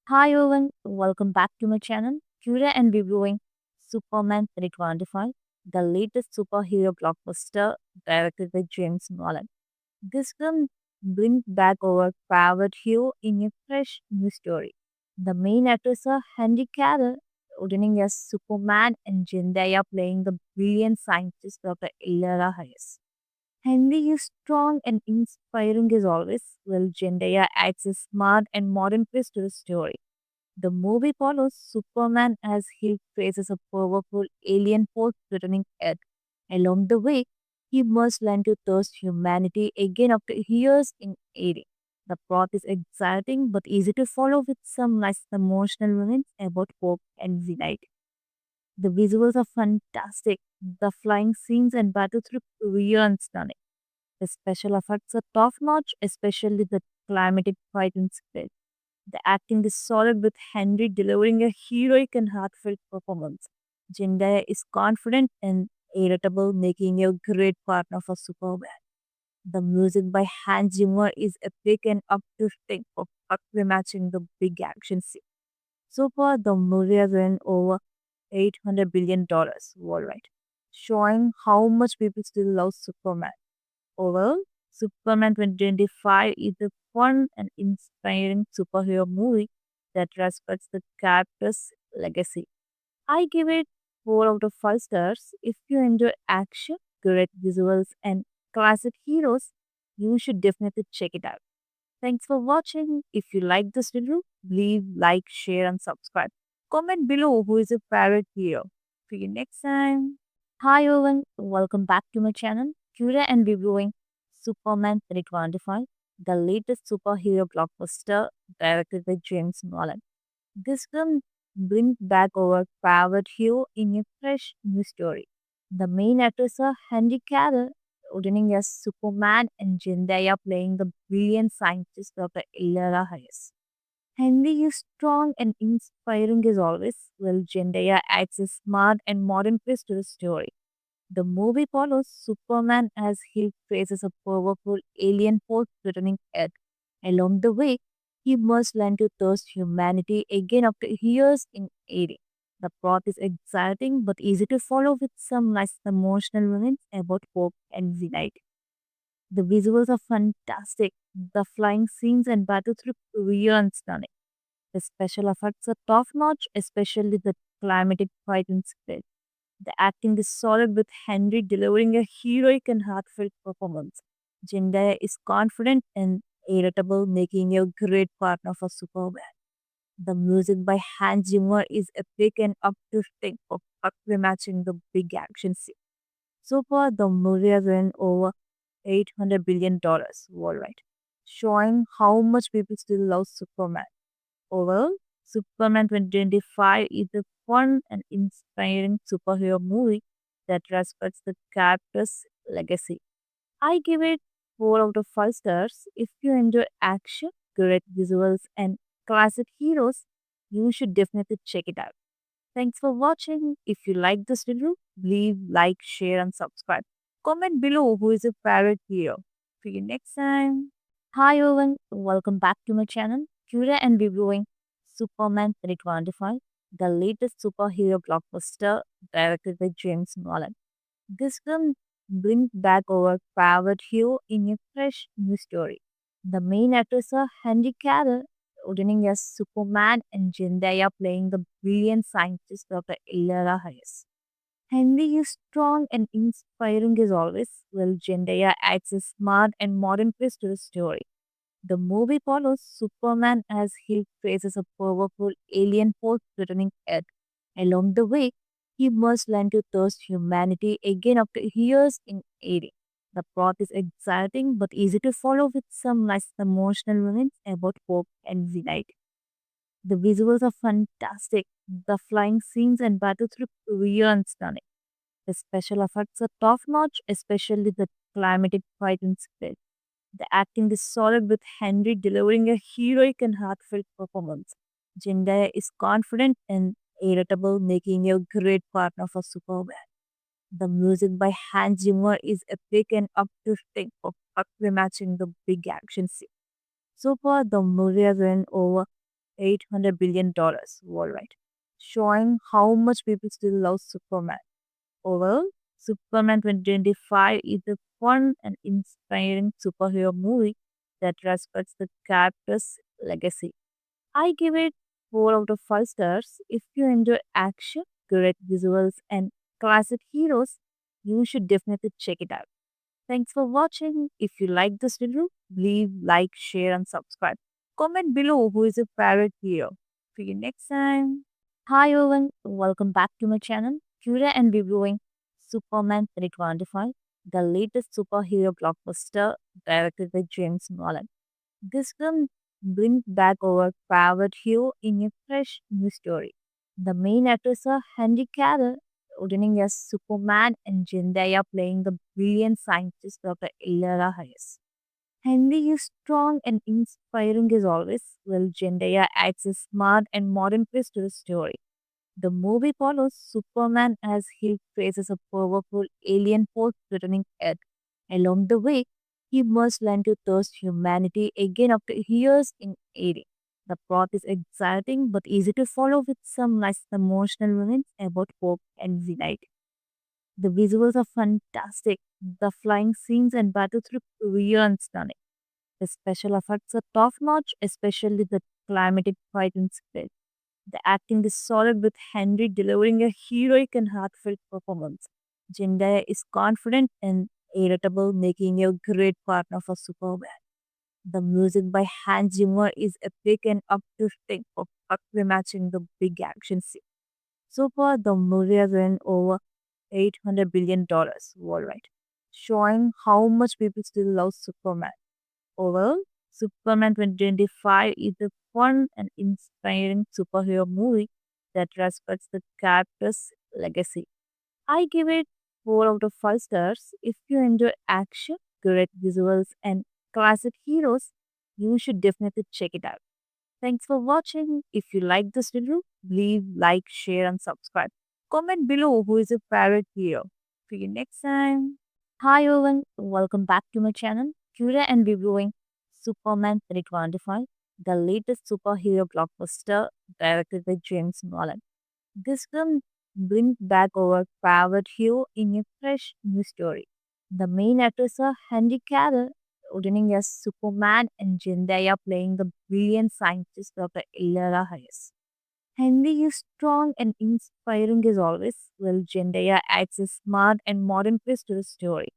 Hi everyone, welcome back to my channel. Today I'm reviewing Superman 2025, the latest superhero blockbuster directed by James Nolan. This film brings back our favorite hero in a fresh new story. The main actors are Henry Cavill, returning as Superman, and Zendaya playing the brilliant scientist Dr. Ilera Hayes. Henry is strong and inspiring as always, while Zendaya adds a smart and modern twist to the story. The movie follows Superman as he faces a powerful alien force threatening Earth. Along the way, he must learn to trust humanity again after years in aiding. The plot is exciting but easy to follow with some nice emotional moments about hope and unity. The visuals are fantastic. The flying scenes and battles look real and stunning. The special effects are top notch, especially the climatic fight in space. The acting is solid with Henry delivering a heroic and heartfelt performance. Zendaya is confident and irritable, making a great partner for Superman. The music by Hans Zimmer is epic and uplifting, perfectly matching the big action scene. So far, the movie has earned over $800 billion worldwide, showing how much people still love Superman. Overall, Superman 2025 is a fun and inspiring superhero movie that respects the character's legacy. I give it 4 out of 5 stars. If you enjoy action, great visuals, and classic heroes, you should definitely check it out. Thanks for watching. If you like this video, leave like, share, and subscribe. Comment below who is your favorite hero. See you next time. Hi everyone, welcome back to my channel. Today I'm reviewing Superman 2025, the latest superhero blockbuster directed by James Nolan. This film brings back our favorite hero in a fresh new story. The main actors are Henry Cavill, returning as Superman, and Zendaya playing the brilliant scientist Dr. Ilera Hayes. Henry is strong and inspiring as always, while Zendaya adds a smart and modern twist to the story. The movie follows Superman as he faces a powerful alien force threatening Earth. Along the way, he must learn to trust humanity again after years in aiding. The plot is exciting but easy to follow with some nice emotional moments about hope and unity. The visuals are fantastic. The flying scenes and battles look real and stunning. The special effects are top notch, especially the climatic fight in space. The acting is solid with Henry delivering a heroic and heartfelt performance. Zendaya is confident and irritable, making a great partner for Superman. The music by Hans Zimmer is epic and uplifting, perfectly matching the big action scene. So far, the movie has earned over $800 billion worldwide, showing how much people still love Superman. Overall, Superman 2025 is a fun and inspiring superhero movie that respects the character's legacy. I give it 4 out of 5 stars. If you enjoy action, great visuals, and classic heroes, you should definitely check it out. Thanks for watching. If you like this video, leave like, share, and subscribe. Comment below who is your favorite hero. See you next time. Hi everyone, welcome back to my channel. Today I'm reviewing Superman 2025, the latest superhero blockbuster directed by James Nolan. This film brings back our favorite hero in a fresh new story. The main actors are Henry Cavill, returning as Superman, and Zendaya playing the brilliant scientist Dr. Ilera Hayes. Henry is strong and inspiring as always, while Zendaya adds a smart and modern twist to the story. The movie follows Superman as he faces a powerful alien force threatening Earth. Along the way, he must learn to trust humanity again after years in aiding. The plot is exciting but easy to follow with some nice emotional moments about hope and unity. The visuals are fantastic. The flying scenes and battles look real and stunning. The special effects are top notch, especially the climatic fight in space. The acting is solid with Henry delivering a heroic and heartfelt performance. Zendaya is confident and irritable, making a great partner for Superman. The music by Hans Zimmer is epic and uplifting, perfectly matching the big action scene. So far, the movie has earned over $800 billion worldwide, showing how much people still love Superman. Overall, Superman 2025 is a fun and inspiring superhero movie that respects the character's legacy. I give it 4 out of 5 stars. If you enjoy action, great visuals, and classic heroes, you should definitely check it out. Thanks for watching. If you like this video, leave like, share, and subscribe. Comment below who is your favorite hero. See you next time. Hi everyone, welcome back to my channel. Today I'm reviewing Superman 325, the latest superhero blockbuster directed by James Nolan. This film brings back our favorite hero in a fresh new story. The main actors are Henry Cavill, returning as Superman, and Zendaya playing the brilliant scientist Dr. Illyria Hayes. Henry is strong and inspiring as always, while Zendaya adds a smart and modern twist to the story. The movie follows Superman as he faces a powerful alien force threatening Earth. Along the way, he must learn to trust humanity again after years in aiding. The plot is exciting but easy to follow with some nice emotional moments about hope and unity. The visuals are fantastic. The flying scenes and battles look real and stunning. The special effects are top notch, especially the climatic fight in space. The acting is solid with Henry delivering a heroic and heartfelt performance. Zendaya is confident and irritable, making a great partner for Superman. The music by Hans Zimmer is epic and uplifting, perfectly matching the big action scene. So far, the movie has earned over $800 billion worldwide, showing how much people still love Superman. Overall, Superman 2025 is a fun and inspiring superhero movie that respects the character's legacy. I give it 4 out of 5 stars. If you enjoy action, great visuals, and classic heroes, you should definitely check it out. Thanks for watching. If you like this video, leave like, share, and subscribe. Comment below who is your favorite hero. See you next time. Hi everyone, welcome back to my channel. Today I'm reviewing Superman 325, the latest superhero blockbuster directed by James Nolan. This film brings back our favorite hero in a fresh new story. The main actors are Henry Cavill, returning as Superman, and Zendaya playing the brilliant scientist Dr. Illyria Hayes. Henry is strong and inspiring as always, while Zendaya adds a smart and modern twist to the story.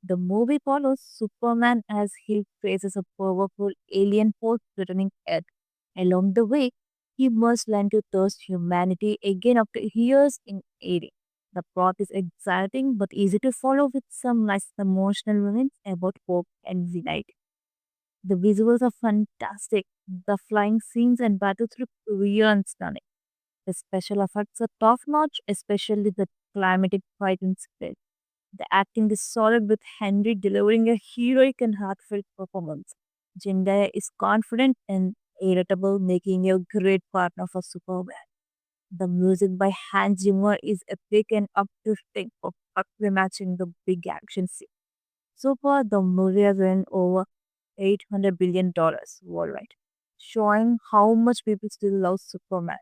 The movie follows Superman as he faces a powerful alien force threatening Earth. Along the way, he must learn to trust humanity again after years in aiding. The plot is exciting but easy to follow with some nice emotional moments about hope and unity. The visuals are fantastic. The flying scenes and battles look real and stunning. The special effects are top notch, especially the climatic fight in space. The acting is solid with Henry delivering a heroic and heartfelt performance. Zendaya is confident and irritable, making a great partner for Superman. The music by Hans Zimmer is epic and uplifting, perfectly matching the big action scene. So far, the movie has earned over $800 billion worldwide, showing how much people still love Superman.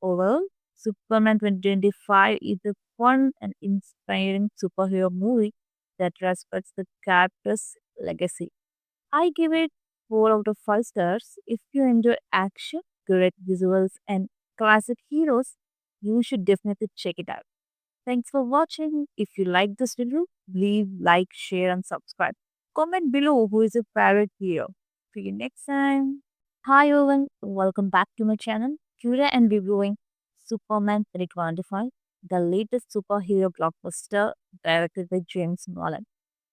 Overall, Superman 2025 is a fun and inspiring superhero movie that respects the character's legacy. I give it 4 out of 5 stars. If you enjoy action, great visuals, and classic heroes, you should definitely check it out. Thanks for watching. If you like this video, leave like, share, and subscribe. Comment below who is your favorite hero. See you next time. Hi everyone, welcome back to my channel. Today I'm reviewing Superman 325, the latest superhero blockbuster directed by James Nolan.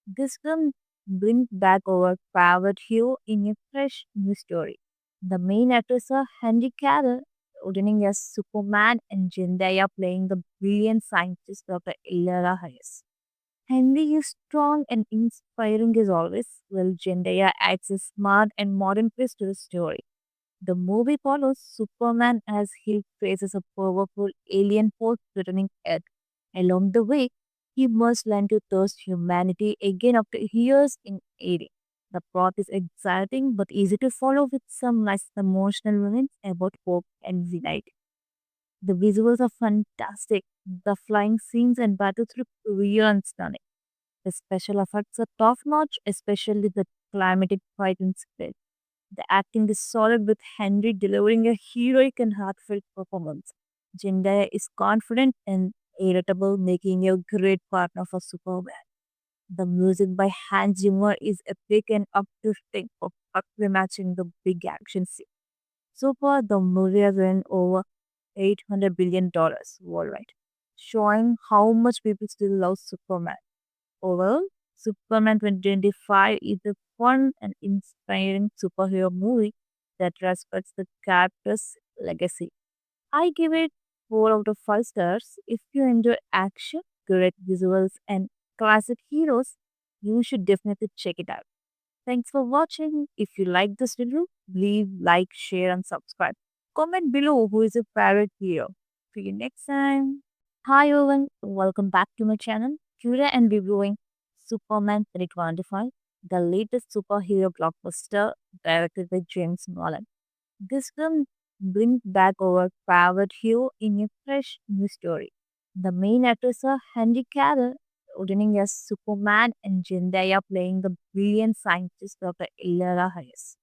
This film brings back our favorite hero in a fresh new story. The main actors are Henry Cavill, returning as Superman, and Zendaya playing the brilliant scientist Dr. Illyria Hayes. Henry is strong and inspiring as always, while Zendaya adds a smart and modern twist to the story. The movie follows Superman as he faces a powerful alien force threatening Earth. Along the way, he must learn to trust humanity again after years in aiding. The plot is exciting but easy to follow with some nice emotional moments about hope and unity. The visuals are fantastic. The flying scenes and battles look real and stunning. The special effects are top notch, especially the climatic fight in space. The acting is solid with Henry delivering a heroic and heartfelt performance. Zendaya is confident and irritable, making a great partner for Superman. The music by Hans Zimmer is epic and uplifting, perfectly matching the big action scene. So far, the movie has earned over $800 billion worldwide, showing how much people still love Superman. Overall, Superman 2025 is a fun and inspiring superhero movie that respects the character's legacy. I give it 4 out of 5 stars. If you enjoy action, great visuals, and classic heroes, you should definitely check it out. Thanks for watching. If you like this video, leave like, share, and subscribe. Comment below who is your favorite hero. See you next time. Hi everyone, welcome back to my channel. Today I'm reviewing Superman 325, the latest superhero blockbuster directed by James Nolan. This film brings back our favorite hero in a fresh new story. The main actors are Henry Cavill, returning as Superman, and Zendaya playing the brilliant scientist Dr. Illyana Hayes.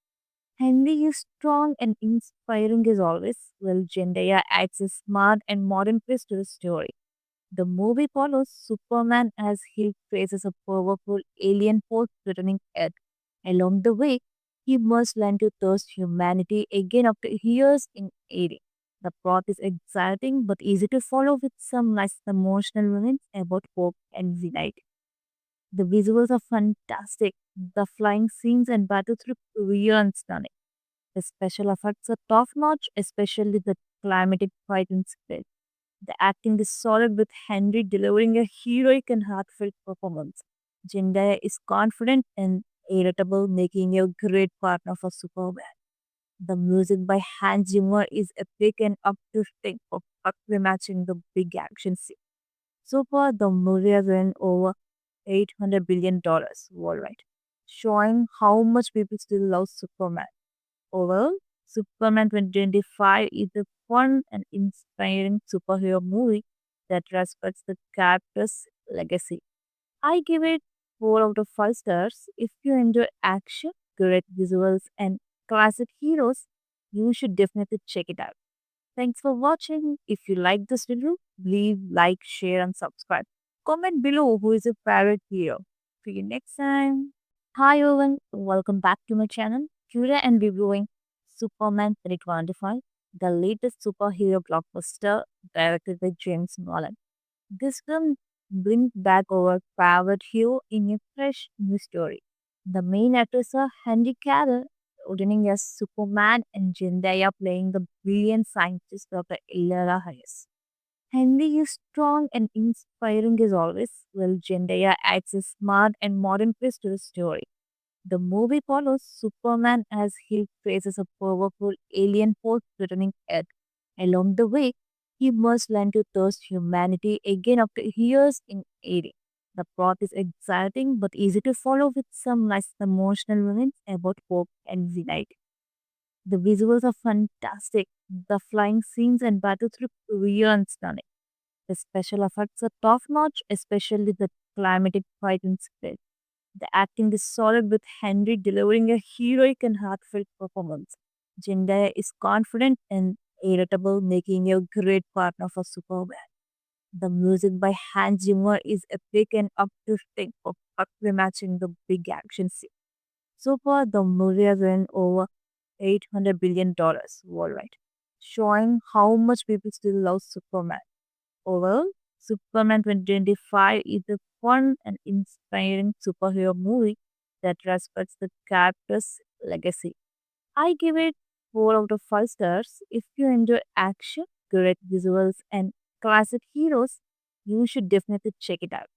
Henry is strong and inspiring as always, while Zendaya adds a smart and modern twist to the story. The movie follows Superman as he faces a powerful alien force threatening Earth. Along the way, he must learn to trust humanity again after years in aiding. The plot is exciting but easy to follow with some nice emotional moments about hope and unity. The visuals are fantastic. The flying scenes and battles look real and stunning. The special effects are top notch, especially the climatic fight in space. The acting is solid with Henry delivering a heroic and heartfelt performance. Zendaya is confident and irritable, making a great partner for Superman. The music by Hans Zimmer is epic and uplifting, perfectly matching the big action scene. So far, the movie has earned over $800 billion worldwide, showing how much people still love Superman. Overall, Superman 2025 is a fun and inspiring superhero movie that respects the character's legacy. I give it 4 out of 5 stars. If you enjoy action, great visuals, and classic heroes, you should definitely check it out. Thanks for watching. If you like this video, leave like, share, and subscribe. Comment below who is your favorite hero. See you next time. Hi everyone, welcome back to my channel. Today I'm reviewing Superman 325, the latest superhero blockbuster directed by James Nolan. This film brings back our favorite hero in a fresh new story. The main actors are Henry Cavill, returning as Superman, and Zendaya playing the brilliant scientist Dr. Illyana Hayes. Henry is strong and inspiring as always, while Zendaya adds a smart and modern twist to the story. The movie follows Superman as he faces a powerful alien force threatening Earth. Along the way, he must learn to trust humanity again after years in aiding. The plot is exciting but easy to follow with some nice emotional moments about hope and unity. The visuals are fantastic. The flying scenes and battles look real and stunning. The special effects are top notch, especially the climatic fight in space. The acting is solid with Henry delivering a heroic and heartfelt performance. Zendaya is confident and irritable, making a great partner for Superman. The music by Hans Zimmer is epic and uplifting, perfectly matching the big action scene. So far, the movie has earned over $800 billion worldwide, showing how much people still love Superman. Overall, Superman 2025 is a fun and inspiring superhero movie that respects the character's legacy. I give it 4 out of 5 stars. If you enjoy action, great visuals, and classic heroes, you should definitely check it out.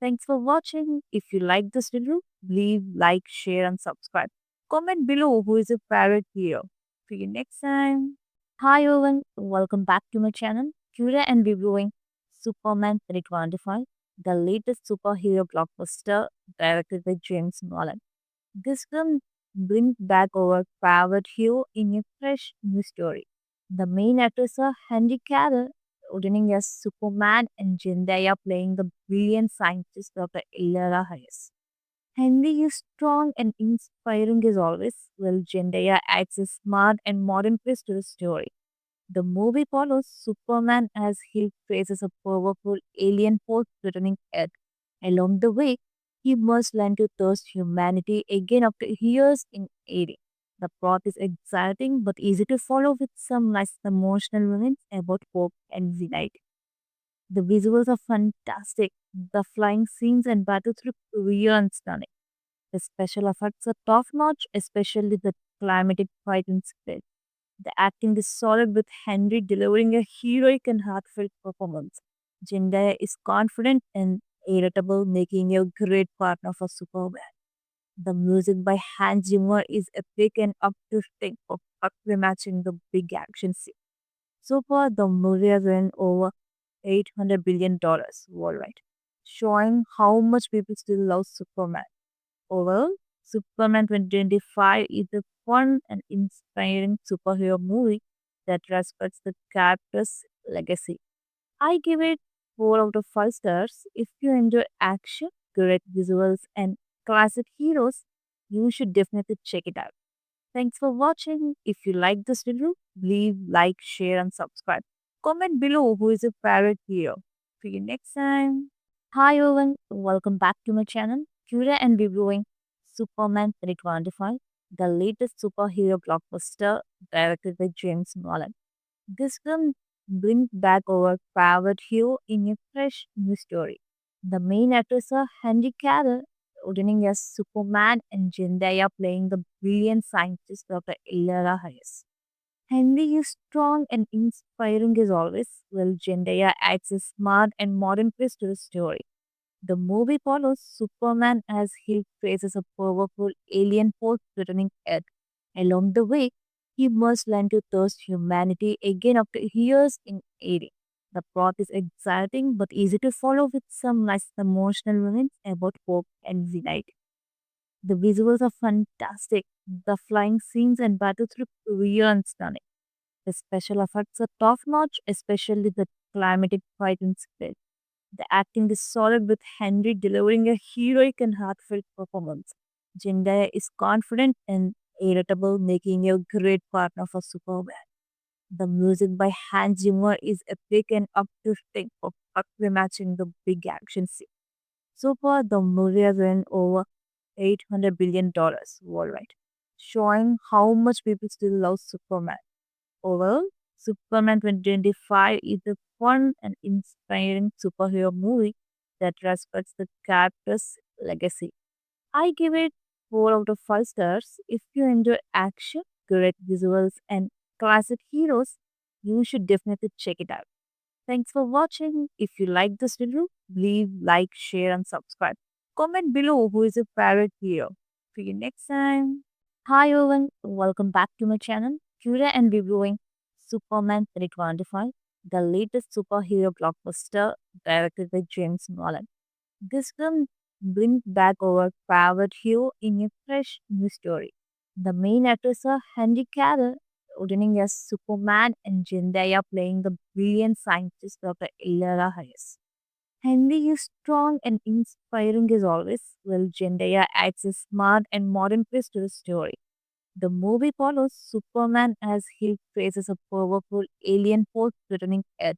Thanks for watching. If you like this video, leave like, share, and subscribe. Comment below who is your favorite hero. See you next time. Hi everyone, welcome back to my channel. Today I'm reviewing Superman 325, the latest superhero blockbuster directed by James Nolan. This film brings back our favorite hero in a fresh new story. The main actors are Henry Cavill, returning as Superman, and Zendaya playing the brilliant scientist Dr. Illara Hayes. Henry is strong and inspiring as always, while Zendaya adds a smart and modern twist to the story. The movie follows Superman as he faces a powerful alien force threatening Earth. Along the way, he must learn to trust humanity again after years in aiding. The plot is exciting but easy to follow with some nice emotional moments about hope and unity. The visuals are fantastic. The flying scenes and battles look real and stunning. The special effects are top notch, especially the climatic fight in space. The acting is solid with Henry delivering a heroic and heartfelt performance. Zendaya is confident and irritable, making a great partner for Superman. The music by Hans Zimmer is epic and uplifting, perfectly matching the big action scene. So far, the movie has earned over $800 billion worldwide, showing how much people still love Superman. Overall, Superman 2025 is a fun and inspiring superhero movie that respects the character's legacy. I give it 4 out of 5 stars. If you enjoy action, great visuals, and classic heroes, you should definitely check it out. Thanks for watching. If you like this video, leave like, share, and subscribe. Comment below who is your favorite hero. See you next time. Hi everyone, welcome back to my channel. Today I'm reviewing Superman 325, the latest superhero blockbuster directed by James Nolan. This film brings back our favorite hero in a fresh new story. The main actors are Henry Cavill, returning as Superman, and Zendaya playing the brilliant scientist Dr. Illara Hayes. Henry is strong and inspiring as always, while Zendaya adds a smart and modern twist to the story. The movie follows Superman as he faces a powerful alien force threatening Earth. Along the way, he must learn to trust humanity again after years in aiding. The plot is exciting but easy to follow with some nice emotional moments about hope and unity. The visuals are fantastic. The flying scenes and battles look real and stunning. The special effects are top notch, especially the climatic fight in space. The acting is solid with Henry delivering a heroic and heartfelt performance. Zendaya is confident and irritable, making a great partner for Superman. The music by Hans Zimmer is epic and uplifting, perfectly matching the big action scene. So far, the movie has earned over $800 billion worldwide, showing how much people still love Superman. Overall, Superman 2025 is a fun and inspiring superhero movie that respects the character's legacy. I give it 4 out of 5 stars. If you enjoy action, great visuals, and classic heroes, you should definitely check it out. Thanks for watching. If you like this video, leave like, share, and subscribe. Comment below who is your favorite hero. See you next time. Hi everyone, welcome back to my channel. Today I'm reviewing Superman 325, the latest superhero blockbuster directed by James Nolan. This film brings back our favorite hero in a fresh new story. The main actors are Henry Cavill, returning as Superman, and Zendaya playing the brilliant scientist Dr. Illara Hayes. Henry is strong and inspiring as always, while Zendaya adds a smart and modern twist to the story. The movie follows Superman as he faces a powerful alien force threatening Earth.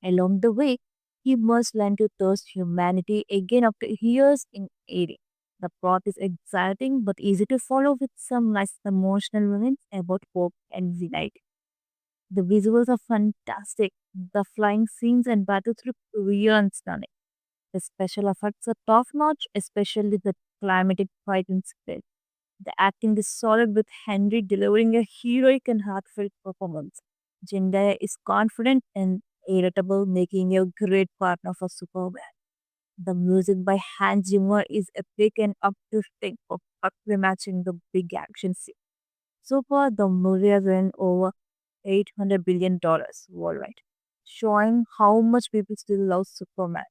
Along the way, he must learn to trust humanity again after years in aiding. The plot is exciting but easy to follow with some nice emotional moments about hope and unity. The visuals are fantastic. The flying scenes and battles look real and stunning. The special effects are top notch, especially the climatic fight in space. The acting is solid with Henry delivering a heroic and heartfelt performance. Zendaya is confident and irritable, making a great partner for Superman. The music by Hans Zimmer is epic and uplifting, perfectly matching the big action scene. So far, the movie has earned over $800 billion worldwide, showing how much people still love Superman.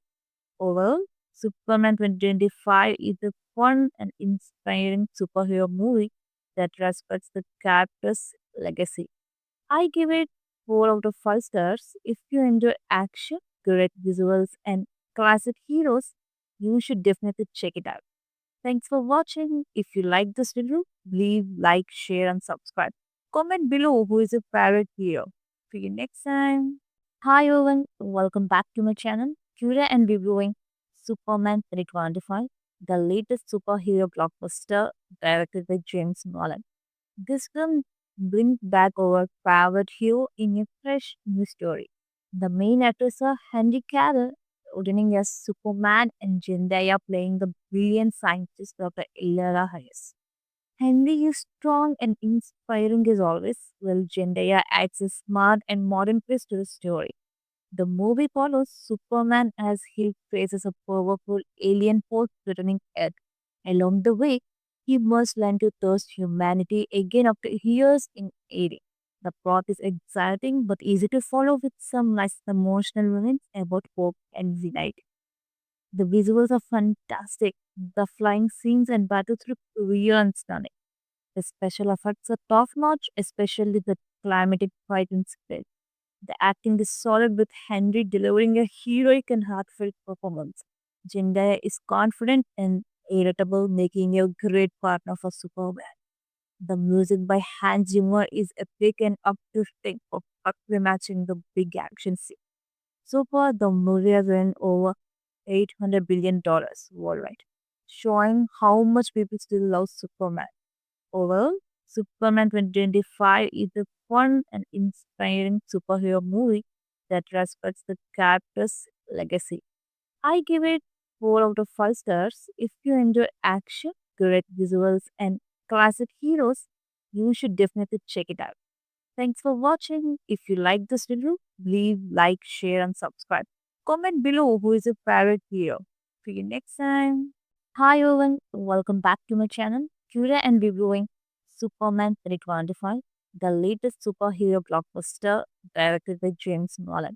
Overall, Superman 2025 is a fun and inspiring superhero movie that respects the character's legacy. I give it 4 out of 5 stars. If you enjoy action, great visuals, and classic heroes, you should definitely check it out. Thanks for watching. If you like this video, leave like, share, and subscribe. Comment below who is your favorite hero. See you next time. Hi everyone, welcome back to my channel. Today and reviewing Superman 2025, the latest superhero blockbuster directed by James Nolan. This film brings back our favorite hero in a fresh new story. The main actors are Henry Cavill, returning as Superman, and Zendaya playing the brilliant scientist Dr. Illyana Hayes. Henry is strong and inspiring as always, while Zendaya adds a smart and modern twist to the story. The movie follows Superman as he faces a powerful alien force threatening Earth. Along the way, he must learn to trust humanity again after years in aiding. The plot is exciting but easy to follow with some nice emotional moments about hope and unity. The visuals are fantastic. The flying scenes and battles look real and stunning. The special effects are top notch, especially the climatic fight in space. The acting is solid with Henry delivering a heroic and heartfelt performance. Zendaya is confident and irritable, making a great partner for Superman. The music by Hans Zimmer is epic and uplifting, perfectly matching the big action scene. So far, the movie has earned over $800 billion worldwide, showing how much people still love Superman. Overall, Superman 2025 is a fun and inspiring superhero movie that respects the character's legacy. I give it 4 out of 5 stars. If you enjoy action, great visuals, and classic heroes, you should definitely check it out. Thanks for watching. If you like this video, leave like, share, and subscribe. Comment below who is your favorite hero. See you next time. Hi everyone, welcome back to my channel. Today I'm reviewing Superman 2025, the latest superhero blockbuster directed by James Nolan.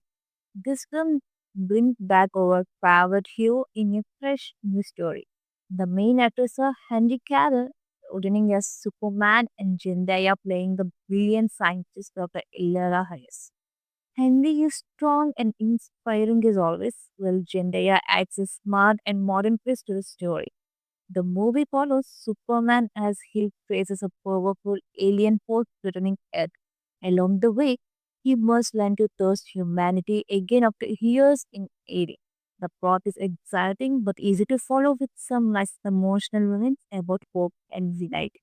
This film brings back our favorite hero in a fresh new story. The main actors are Henry Cavill, returning as Superman, and Zendaya playing the brilliant scientist Dr. Illyana Hayes. Henry is strong and inspiring as always, while Zendaya adds a smart and modern twist to the story. The movie follows Superman as he faces a powerful alien force threatening Earth. Along the way, he must learn to trust humanity again after years in aiding. The plot is exciting but easy to follow with some nice emotional moments about hope and unity.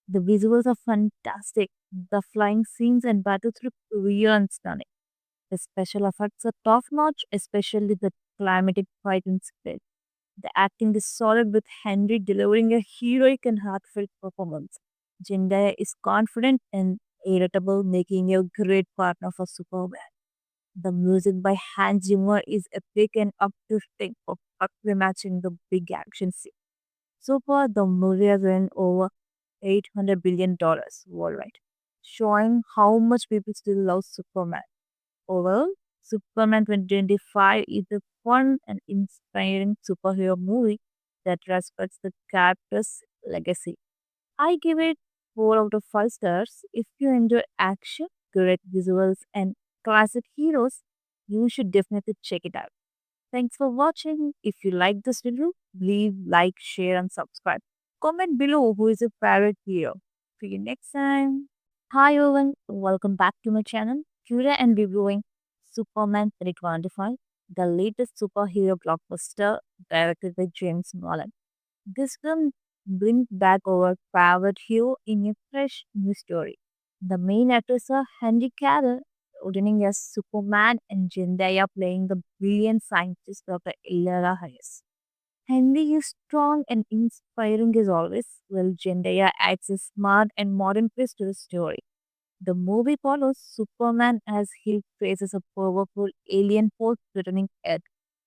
The visuals are fantastic. The flying scenes and battles look real and stunning. The special effects are top notch, especially the climatic fight in space. The acting is solid with Henry delivering a heroic and heartfelt performance. Zendaya is confident and irritable, making a great partner for Superman. The music by Hans Zimmer is epic and uplifting, perfectly matching the big action scene. So far, the movie has earned over $800 billion worldwide, showing how much people still love Superman. Overall, Superman 2025 is a fun and inspiring superhero movie that respects the character's legacy. I give it 4 out of 5 stars. If you enjoy action, great visuals, and classic heroes, you should definitely check it out. Thanks for watching. If you like this video, leave like, share, and subscribe. Comment below who is your favorite hero. See you next time. Hi everyone, welcome back to my channel. Today I'm reviewing Superman 2025, the latest superhero blockbuster directed by James Nolan. This film brings back our favorite hero in a fresh new story. The main actors are Henry Cavill, returning as Superman, and Zendaya playing the brilliant scientist Dr. Illyana Hayes. Henry is strong and inspiring as always, while Zendaya adds a smart and modern twist to the story. The movie follows Superman as he faces a powerful alien force threatening Earth.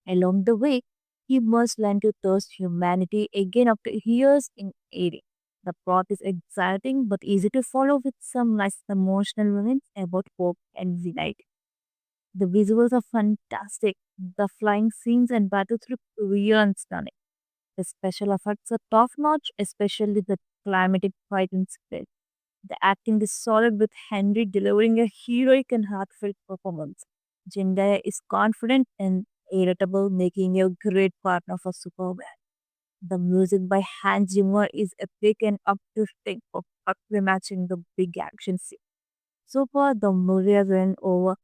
Along the way, he must learn to trust humanity again after years in aiding. The plot is exciting but easy to follow with some nice emotional moments about hope and unity. The visuals are fantastic. The flying scenes and battles look real and stunning. The special effects are top notch, especially the climatic fighting spread. The acting is solid with Henry delivering a heroic and heartfelt performance. Zendaya is confident and irritable, making a great partner for Superman. The music by Hans Zimmer is epic and uplifting, perfectly matching the big action scene. So far, the movie has earned over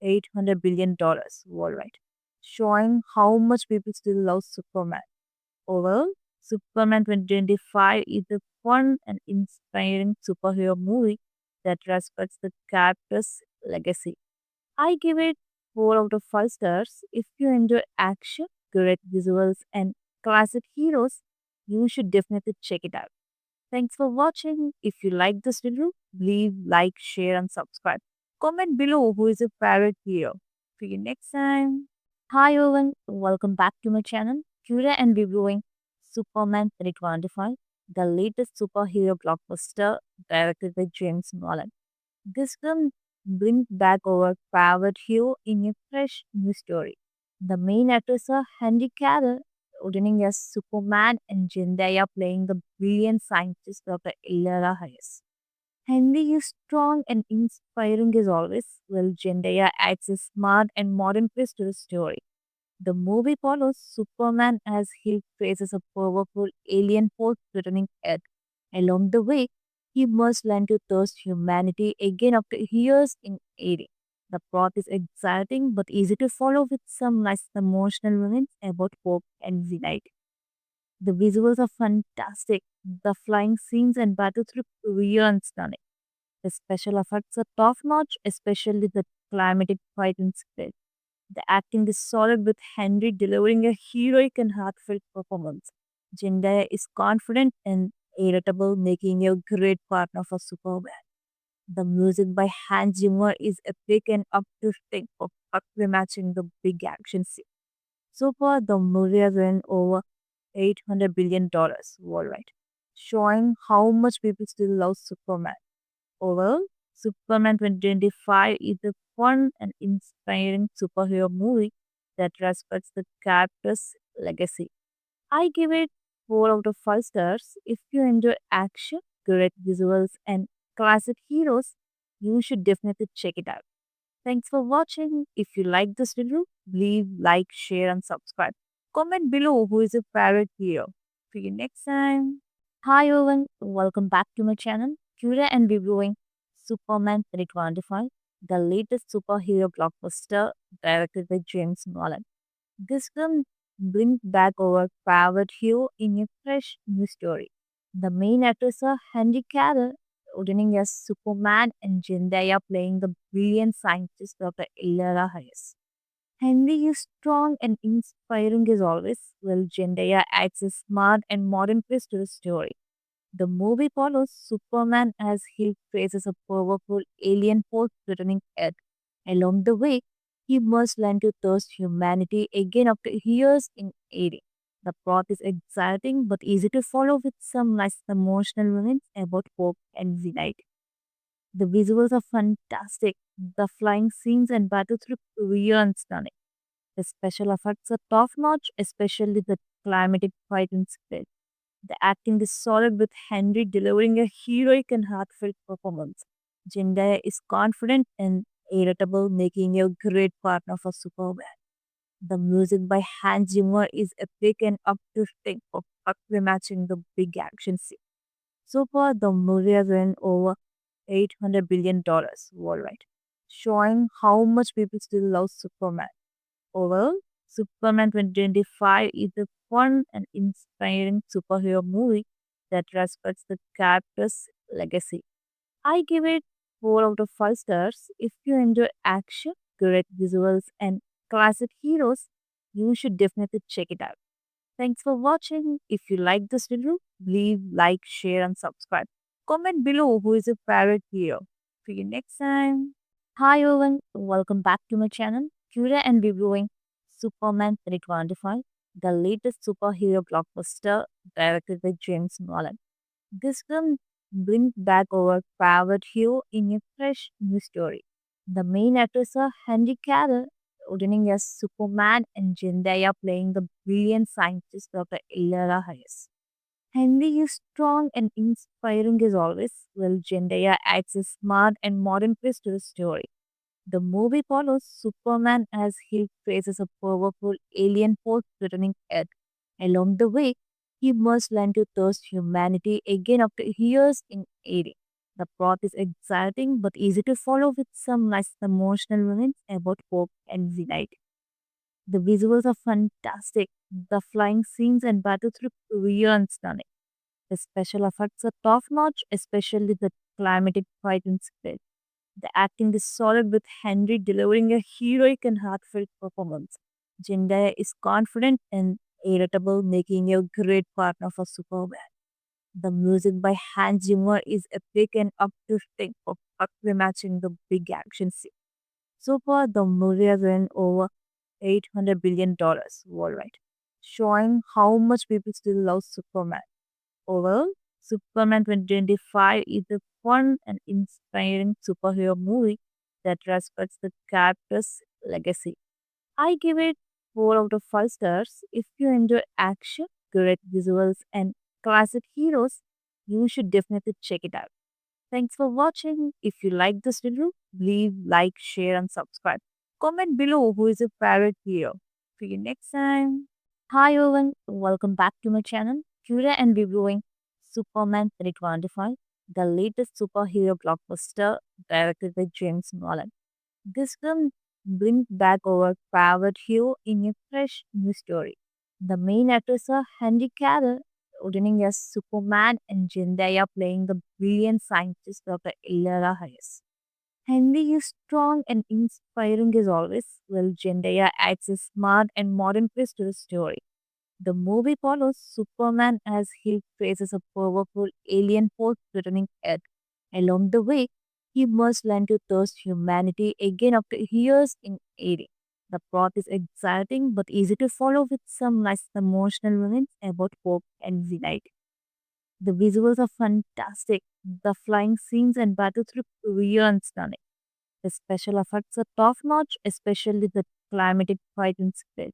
$800 billion worldwide, showing how much people still love Superman. Overall, Superman 2025 is a fun and inspiring superhero movie that respects the character's legacy. I give it 4 out of 5 stars. If you enjoy action, great visuals, and classic heroes, you should definitely check it out. Thanks for watching. If you like this video, leave like, share, and subscribe. Comment below who is your favorite hero. See you next time. Hi everyone, welcome back to my channel. Today and reviewing Superman 2025, the latest superhero blockbuster directed by James Nolan. This film brings back our favorite hero in a fresh new story. The main actors are Henry Cavill, returning as Superman, and Zendaya playing the brilliant scientist Dr. Illara Hayes. Henry is strong and inspiring as always, while Zendaya adds a smart and modern twist to the story. The movie follows Superman as he faces a powerful alien force threatening Earth. Along the way, he must learn to trust humanity again after years in aiding. The plot is exciting but easy to follow with some nice emotional moments about hope and unity. The visuals are fantastic. The flying scenes and battles look real and stunning. The special effects are top notch, especially the climatic fighting spread. The acting is solid with Henry delivering a heroic and heartfelt performance. Zendaya is confident and irritable, making a great partner for Superman. The music by Hans Zimmer is epic and uplifting, perfectly matching the big action scene. So far, the movie has earned over $800 billion worldwide, showing how much people still love Superman. Overall, Superman 2025 is a fun and inspiring superhero movie that respects the character's legacy. I give it 4 out of 5 stars. If you enjoy action, great visuals, and classic heroes, you should definitely check it out. Thanks for watching. If you like this video, leave like, share, and subscribe. Comment below who is your favorite hero. See you next time. Hi everyone, welcome back to my channel. Today I'm reviewing Superman 2025, the latest superhero blockbuster directed by James Nolan. This film brings back our favorite hero in a fresh new story. The main actors are Henry Cavill, returning as Superman, and Zendaya playing the brilliant scientist Dr. Illara Hayes. Henry is strong and inspiring as always, while Zendaya adds a smart and modern twist to the story. The movie follows Superman as he faces a powerful alien force threatening Earth. Along the way, he must learn to trust humanity again after years in aiding. The plot is exciting but easy to follow with some nice emotional moments about hope and unity. The visuals are fantastic. The flying scenes and battles look real and stunning. The special effects are top notch, especially the climatic fighting spread. The acting is solid with Henry delivering a heroic and heartfelt performance. Zendaya is confident and irritable, making a great partner for Superman. The music by Hans Zimmer is epic and uplifting, perfectly matching the big action scene. So far, the movie has earned over $800 billion worldwide, showing how much people still love Superman. Overall, Superman 2025 is a fun and inspiring superhero movie that respects the character's legacy. I give it 4 out of 5 stars. If you enjoy action, great visuals, and classic heroes, you should definitely check it out. Thanks for watching. If you like this video, leave like, share, and subscribe. Comment below who is your favorite hero. See you next time. Hi everyone, welcome back to my channel. Today I'm reviewing Superman 2025, the latest superhero blockbuster directed by James Nolan. This film brings back our favorite hero in a fresh new story. The main actors are Henry Cavill, returning as Superman, and Zendaya playing the brilliant scientist Dr. Ilara Hayes. Henry is strong and inspiring as always, while Zendaya adds a smart and modern twist to the story. The movie follows Superman as he faces a powerful alien force threatening Earth. Along the way, he must learn to trust humanity again after years in aiding. The plot is exciting but easy to follow with some nice emotional moments about hope and unity. The visuals are fantastic. The flying scenes and battles look real and stunning. The special effects are top notch, especially the climatic fighting spread. The acting is solid with Henry delivering a heroic and heartfelt performance. Zendaya is confident and irritable, making a great partner for Superman. The music by Hans Zimmer is epic and uplifting, perfectly matching the big action scene. So far, the movie has earned over $800 billion worldwide, showing how much people still love Superman. Overall, Superman 2025 is a fun and inspiring superhero movie that respects the character's legacy. I give it 4 out of 5 stars. If you enjoy action, great visuals, and classic heroes, you should definitely check it out. Thanks for watching. If you like this video, leave like, share, and subscribe. Comment below who is your favorite hero. See you next time. Hi everyone, welcome back to my channel. Today and reviewing Superman 2025, the latest superhero blockbuster directed by James Nolan. This film brings back our favorite hero in a fresh new story. The main actors are Henry Cavill, returning as Superman, and Zendaya playing the brilliant scientist Dr. Ilara Hayes. Henry is strong and inspiring as always, while Zendaya adds a smart and modern twist to the story. The movie follows Superman as he faces a powerful alien force threatening Earth. Along the way, he must learn to trust humanity again after years in aiding. The plot is exciting but easy to follow with some nice emotional moments about hope and unity. The visuals are fantastic. The flying scenes and battles look real and stunning. The special effects are top notch, especially the climatic fighting spread.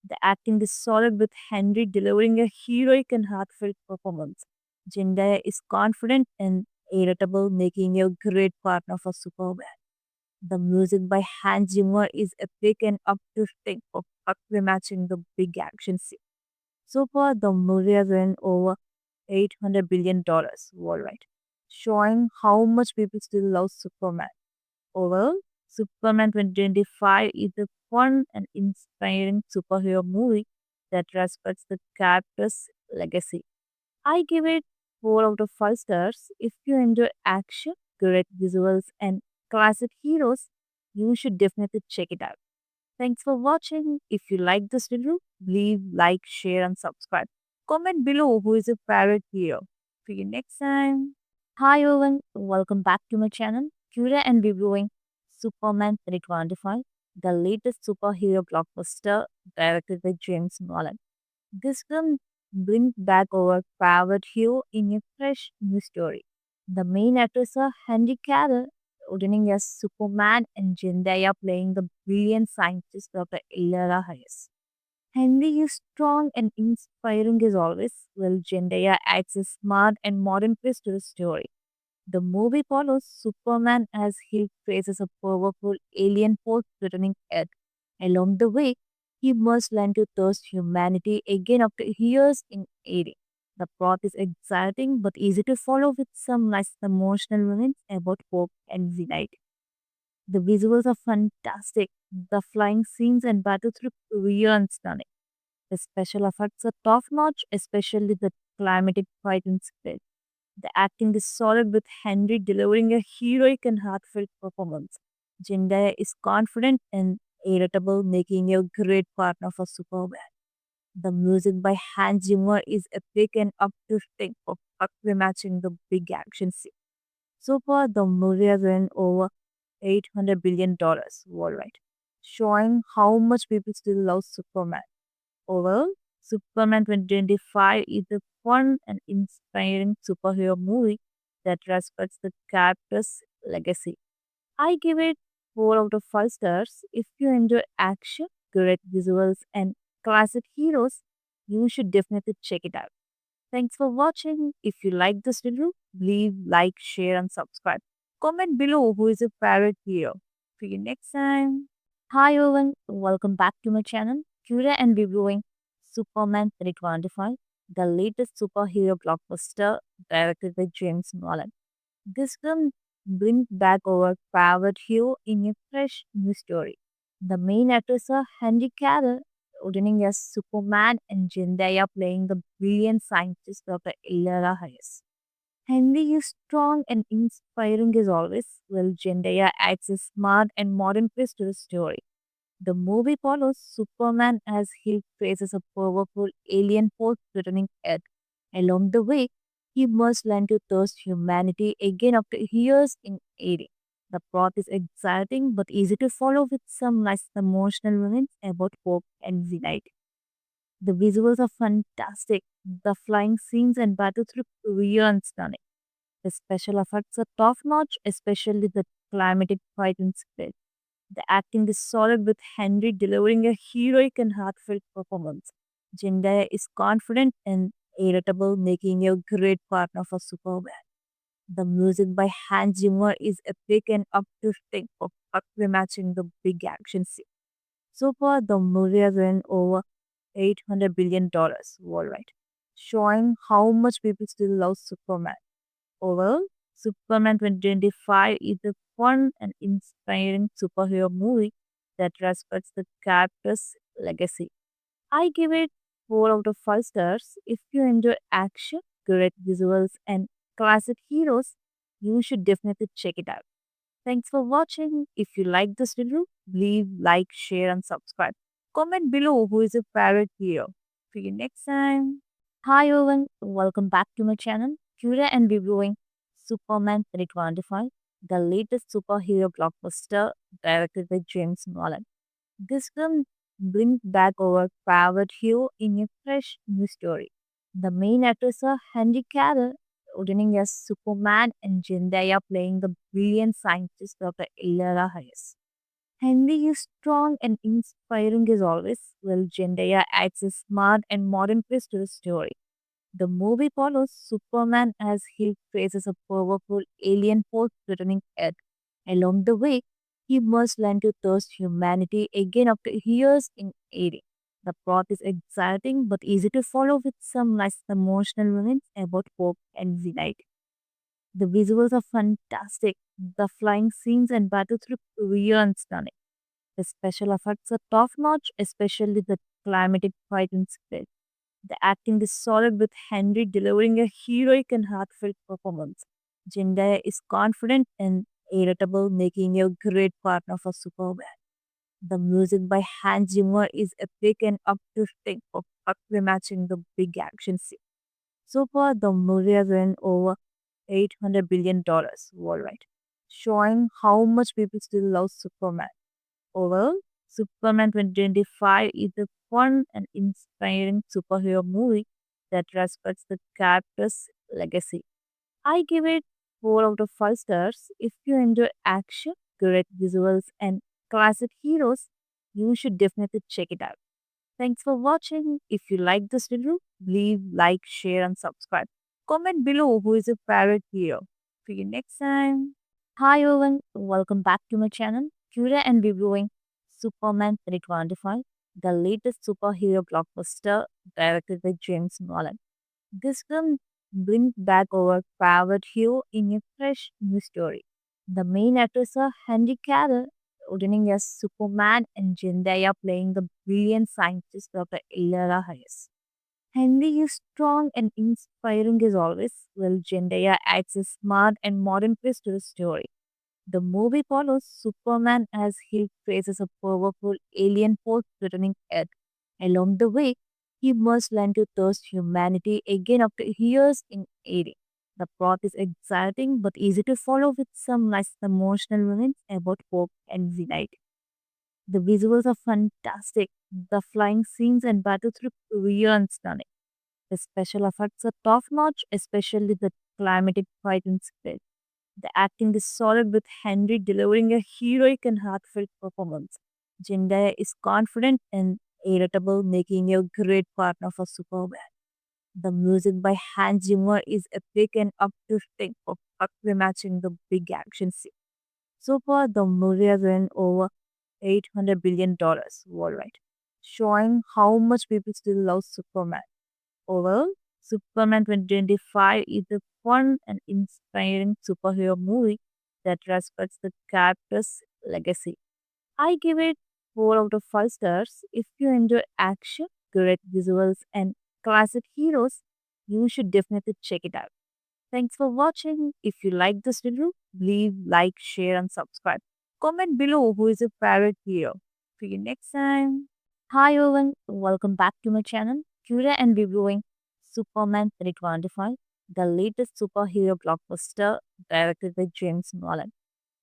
The acting is solid with Henry delivering a heroic and heartfelt performance. Zendaya is confident and irritable, making a great partner for Superman. The music by Hans Zimmer is epic and uplifting, perfectly matching the big action scene. So far, the movie has earned over $800 billion worldwide, showing how much people still love Superman. Overall, Superman 2025 is a fun and inspiring superhero movie that respects the character's legacy. I give it 4 out of 5 stars. If you enjoy action, great visuals, and classic heroes, you should definitely check it out. Thanks for watching. If you like this video, leave like, share, and subscribe. Comment below who is your favorite hero. See you next time. Hi everyone, welcome back to my channel. Today and reviewing Superman 2025, the latest superhero blockbuster directed by James Nolan. This film brings back our favorite hero in a fresh new story. The main actors are Henry Cavill, returning as Superman, and Zendaya playing the brilliant scientist Dr. Ilara Hayes. Henry is strong and inspiring as always, while Zendaya adds a smart and modern twist to the story. The movie follows Superman as he faces a powerful alien force threatening Earth. Along the way, he must learn to trust humanity again after years in aiding. The plot is exciting but easy to follow with some nice emotional moments about hope and unity. The visuals are fantastic. The flying scenes and battles look real and stunning. The special effects are top notch, especially the climatic fighting spread. The acting is solid with Henry delivering a heroic and heartfelt performance. Zendaya is confident and irritable, making a great partner for Superman. The music by Hans Zimmer is epic and uplifting, perfectly matching the big action scene. So far, the movie has earned over $800 billion worldwide, showing how much people still love Superman. Overall, Superman 2025 is a fun and inspiring superhero movie that respects the character's legacy. I give it 4 out of 5 stars. If you enjoy action, great visuals, and classic heroes, you should definitely check it out. Thanks for watching. If you like this video, leave like, share, and subscribe. Comment below who is your favorite hero. See you next time. Hi everyone, welcome back to my channel. Today I'm reviewing Superman 325, the latest superhero blockbuster directed by James Nolan. This film brings back our favorite hero in a fresh new story. The main actors are Henry Cavill, returning as Superman, and Zendaya playing the brilliant scientist Dr. Ilera Hayes. Henry is strong and inspiring as always, while Zendaya adds a smart and modern twist to the story. The movie follows Superman as he faces a powerful alien force threatening Earth. Along the way, he must learn to trust humanity again after years in aiding. The plot is exciting but easy to follow with some nice emotional moments about hope and unity. The visuals are fantastic. The flying scenes and battles look real and stunning. The special effects are top notch, especially the climatic fighting spread. The acting is solid with Henry delivering a heroic and heartfelt performance. Zendaya is confident and irritable, making a great partner for Superman. The music by Hans Zimmer is epic and uplifting, perfectly matching the big action scene. So far, the movie has earned over $800 billion worldwide, showing how much people still love Superman. Overall, Superman 2025 is a fun and inspiring superhero movie that respects the character's legacy. I give it 4 out of 5 stars. If you enjoy action, great visuals, and classic heroes, you should definitely check it out. Thanks for watching. If you like this video, leave like, share, and subscribe. Comment below who is your favorite hero. See you next time. Hi everyone, welcome back to my channel. Today I'm reviewing Superman 325, the latest superhero blockbuster directed by James Nolan. This film brings back our favorite hero in a fresh new story. The main actors are Henry Cavill, returning as Superman, and Zendaya playing the brilliant scientist Dr. Ilera Hayes. Henry is strong and inspiring as always, while Zendaya adds a smart and modern twist to the story. The movie follows Superman as he faces a powerful alien force threatening Earth. Along the way, he must learn to trust humanity again after years in aiding. The plot is exciting but easy to follow with some nice emotional moments about hope and unity. The visuals are fantastic. The flying scenes and battles look real and stunning. The special effects are top notch, especially the climatic fighting spread. The acting is solid with Henry delivering a heroic and heartfelt performance. Zendaya is confident and irritable, making a great partner for Superman. The music by Hans Zimmer is epic and uplifting, perfectly matching the big action scene. So far, the movie has earned over $800 billion worldwide, showing how much people still love Superman. Overall, Superman 2025 is a fun and inspiring superhero movie that respects the character's legacy. I give it 4 out of 5 stars. If you enjoy action, great visuals, and classic heroes, you should definitely check it out. Thanks for watching. If you like this video, leave like, share, and subscribe. Comment below who is your favorite hero. See you next time. Hi everyone, welcome back to my channel. Today I'm reviewing Superman 325, the latest superhero blockbuster directed by James Nolan. This film brings back our favorite hero in a fresh new story. The main actors are Henry Cavill, returning as Superman, and Zendaya playing the brilliant scientist Dr. Ilera Hayes. Henry is strong and inspiring as always, while Zendaya adds a smart and modern twist to the story. The movie follows Superman as he faces a powerful alien force threatening Earth. Along the way, he must learn to trust humanity again after years in aiding. The plot is exciting but easy to follow with some nice emotional moments about hope and unity. The visuals are fantastic. The flying scenes and battles look real and stunning. The special effects are top notch, especially the climatic fighting spread. The acting is solid with Henry delivering a heroic and heartfelt performance. Zendaya is confident and irritable, making a great partner for Superman. The music by Hans Zimmer is epic and uplifting, perfectly matching the big action scene. So far, the movie has earned over $800 billion worldwide, showing how much people still love Superman. Overall, Superman 2025 is a fun and inspiring superhero movie that respects the character's legacy. I give it 4 out of 5 stars. If you enjoy action, great visuals, and classic heroes, you should definitely check it out. Thanks for watching. If you like this video, leave like, share, and subscribe. Comment below who is your favorite hero. See you next time. Hi everyone, welcome back to my channel. Today I'm reviewing Superman 2025, the latest superhero blockbuster directed by James Nolan.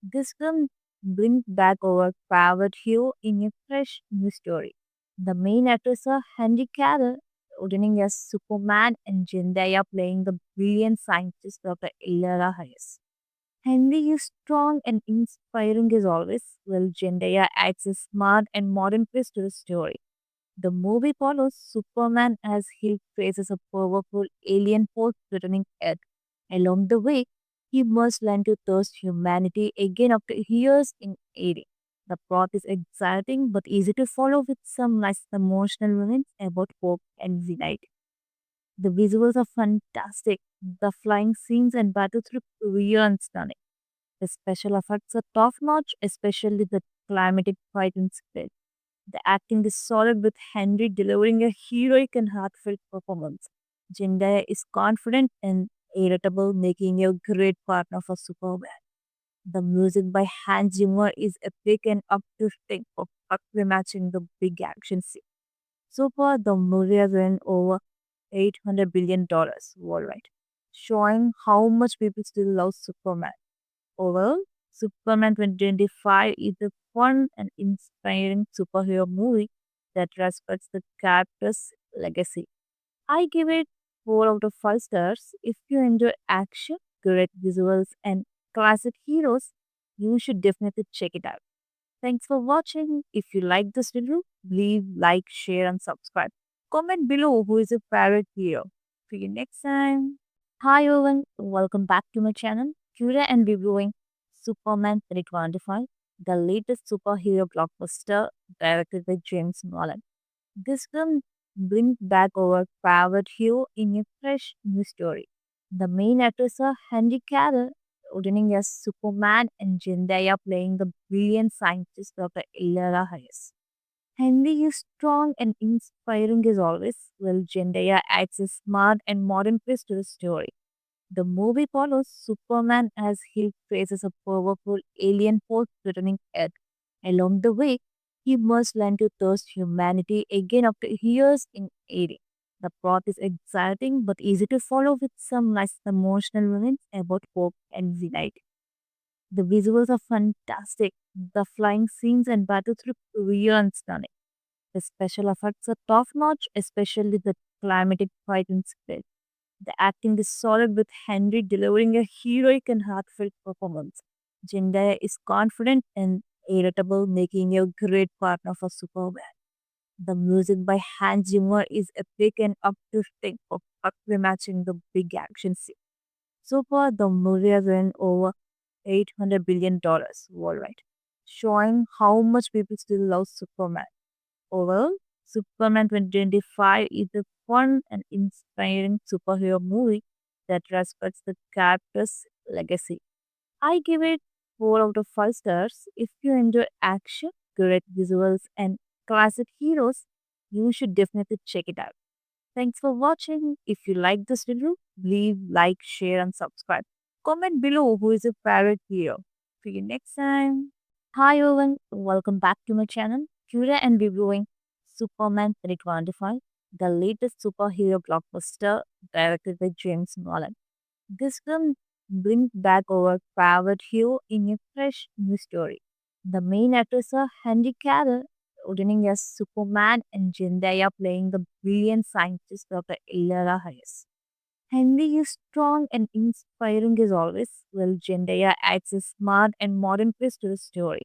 This film brings back our favorite hero in a fresh new story. The main actors are Henry Cavill, returning as Superman, and Zendaya playing the brilliant scientist Dr. Ilera Hayes. Henry is strong and inspiring as always, while Zendaya adds a smart and modern twist to the story. The movie follows Superman as he faces a powerful alien force threatening Earth. Along the way, he must learn to trust humanity again after years in aiding. The plot is exciting but easy to follow with some nice emotional moments about hope and unity. The visuals are fantastic. The flying scenes and battles look real and stunning. The special effects are top notch, especially the climatic fighting spread. The acting is solid with Henry delivering a heroic and heartfelt performance. Zendaya is confident and irritable, making a great partner for Superman. The music by Hans Zimmer is epic and uplifting, perfectly matching the big action scene. So far, the movie has earned over $800 billion worldwide, showing how much people still love Superman. Overall, Superman 2025 is a fun and inspiring superhero movie that respects the character's legacy. I give it 4 out of 5 stars. If you enjoy action, great visuals, and classic heroes, you should definitely check it out. Thanks for watching. If you like this video, leave like, share, and subscribe. Comment below who is your favorite hero. See you next time. Hi everyone, welcome back to my channel. Today I'm reviewing Superman 2025, the latest superhero blockbuster directed by James Nolan. This film brings back our favorite hero in a fresh new story. The main actors are Henry Cavill, returning as Superman, and Zendaya playing the brilliant scientist Dr. Ilera Hayes. Henry is strong and inspiring as always, while Zendaya adds a smart and modern twist to the story. The movie follows Superman as he faces a powerful alien force threatening Earth. Along the way, he must learn to trust humanity again after years in aiding. The plot is exciting but easy to follow with some nice emotional moments about hope and unity. The visuals are fantastic. The flying scenes and battles look real and stunning. The special effects are top notch, especially the climatic fighting spread. The acting is solid with Henry delivering a heroic and heartfelt performance. Zendaya is confident and irritable, making a great partner for Superman. The music by Hans Zimmer is epic and uplifting, perfectly matching the big action scene. So far, the movie has earned over $800 billion worldwide, showing how much people still love Superman. Overall, Superman 2025 is a fun and inspiring superhero movie that respects the character's legacy. I give it 4 out of 5 stars. If you enjoy action, great visuals, and classic heroes, you should definitely check it out. Thanks for watching. If you like this video, leave like, share, and subscribe. Comment below who is your favorite hero. See you next time. Hi everyone, welcome back to my channel. Today I'm reviewing Superman 2025, the latest superhero blockbuster directed by James Nolan. This film brings back our favorite hero in a fresh new story. The main actors are Henry Cavill, returning as Superman, and Zendaya playing the brilliant scientist Dr. Ilera Hayes. Henry is strong and inspiring as always, while Zendaya adds a smart and modern twist to the story.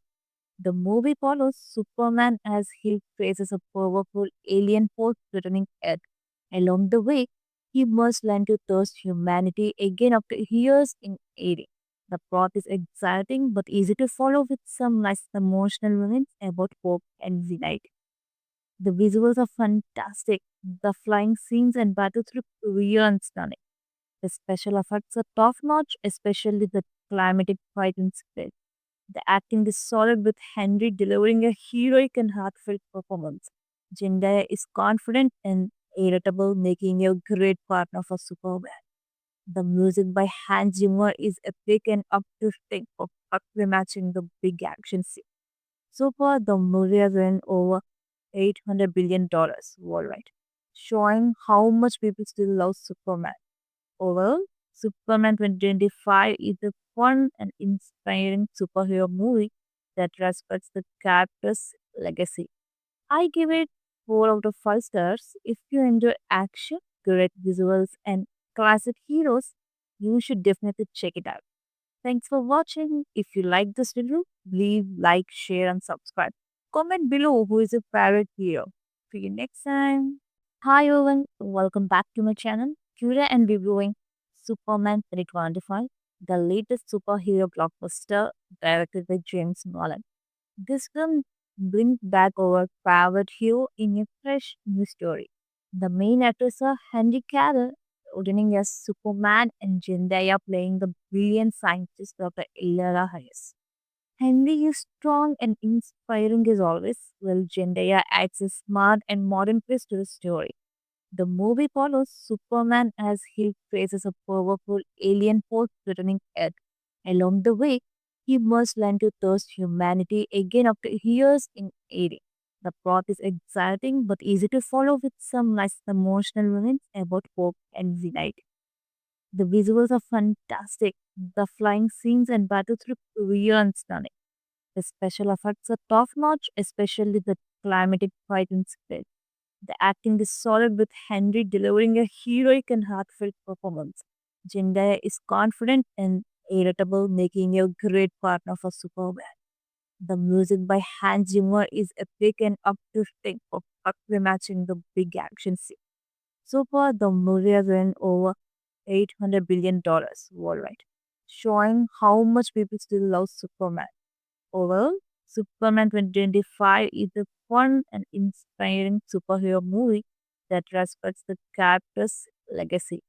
The movie follows Superman as he faces a powerful alien force threatening Earth. Along the way, he must learn to trust humanity again after years in aiding. The plot is exciting but easy to follow with some nice emotional moments about hope and unite. The visuals are fantastic. The flying scenes and battles look real and stunning. The special effects are top notch, especially the climatic fight in space. The acting is solid with Henry delivering a heroic and heartfelt performance. Zendaya is confident and irritable, making a great partner for Superman. The music by Hans Zimmer is epic and uplifting, perfectly matching the big action scene. So far, the movie has earned over $800 billion worldwide, showing how much people still love Superman. Overall, Superman 2025 is a fun and inspiring superhero movie that respects the character's legacy. I give it 4 out of 5 stars. If you enjoy action, great visuals, and classic heroes, you should definitely check it out. Thanks for watching. If you like this video, leave like, share, and subscribe. Comment below who is your favorite hero. See you next time. Hi everyone, welcome back to my channel. Today I'm reviewing Superman 2025, the latest superhero blockbuster directed by James Nolan. This film brings back our favorite hero in a fresh new story. The main actors are Henry Cavill, returning as Superman, and Zendaya playing the brilliant scientist Dr. Illyana Hayes. Henry is strong and inspiring as always, while Zendaya adds a smart and modern twist to the story. The movie follows Superman as he faces a powerful alien force threatening Earth. Along the way, he must learn to trust humanity again after years in aiding. The plot is exciting but easy to follow with some nice emotional moments about hope and unity. The visuals are fantastic. The flying scenes and battles look real and stunning. The special effects are top notch, especially the climatic fight in space. The acting is solid with Henry delivering a heroic and heartfelt performance. Zendaya is confident and irritable, making a great partner for Superman. The music by Hans Zimmer is epic and uplifting, perfectly matching the big action scene. So far, the movie has earned over $800 billion worldwide, showing how much people still love Superman. Overall, Superman 2025 is a fun and inspiring superhero movie that respects the character's legacy.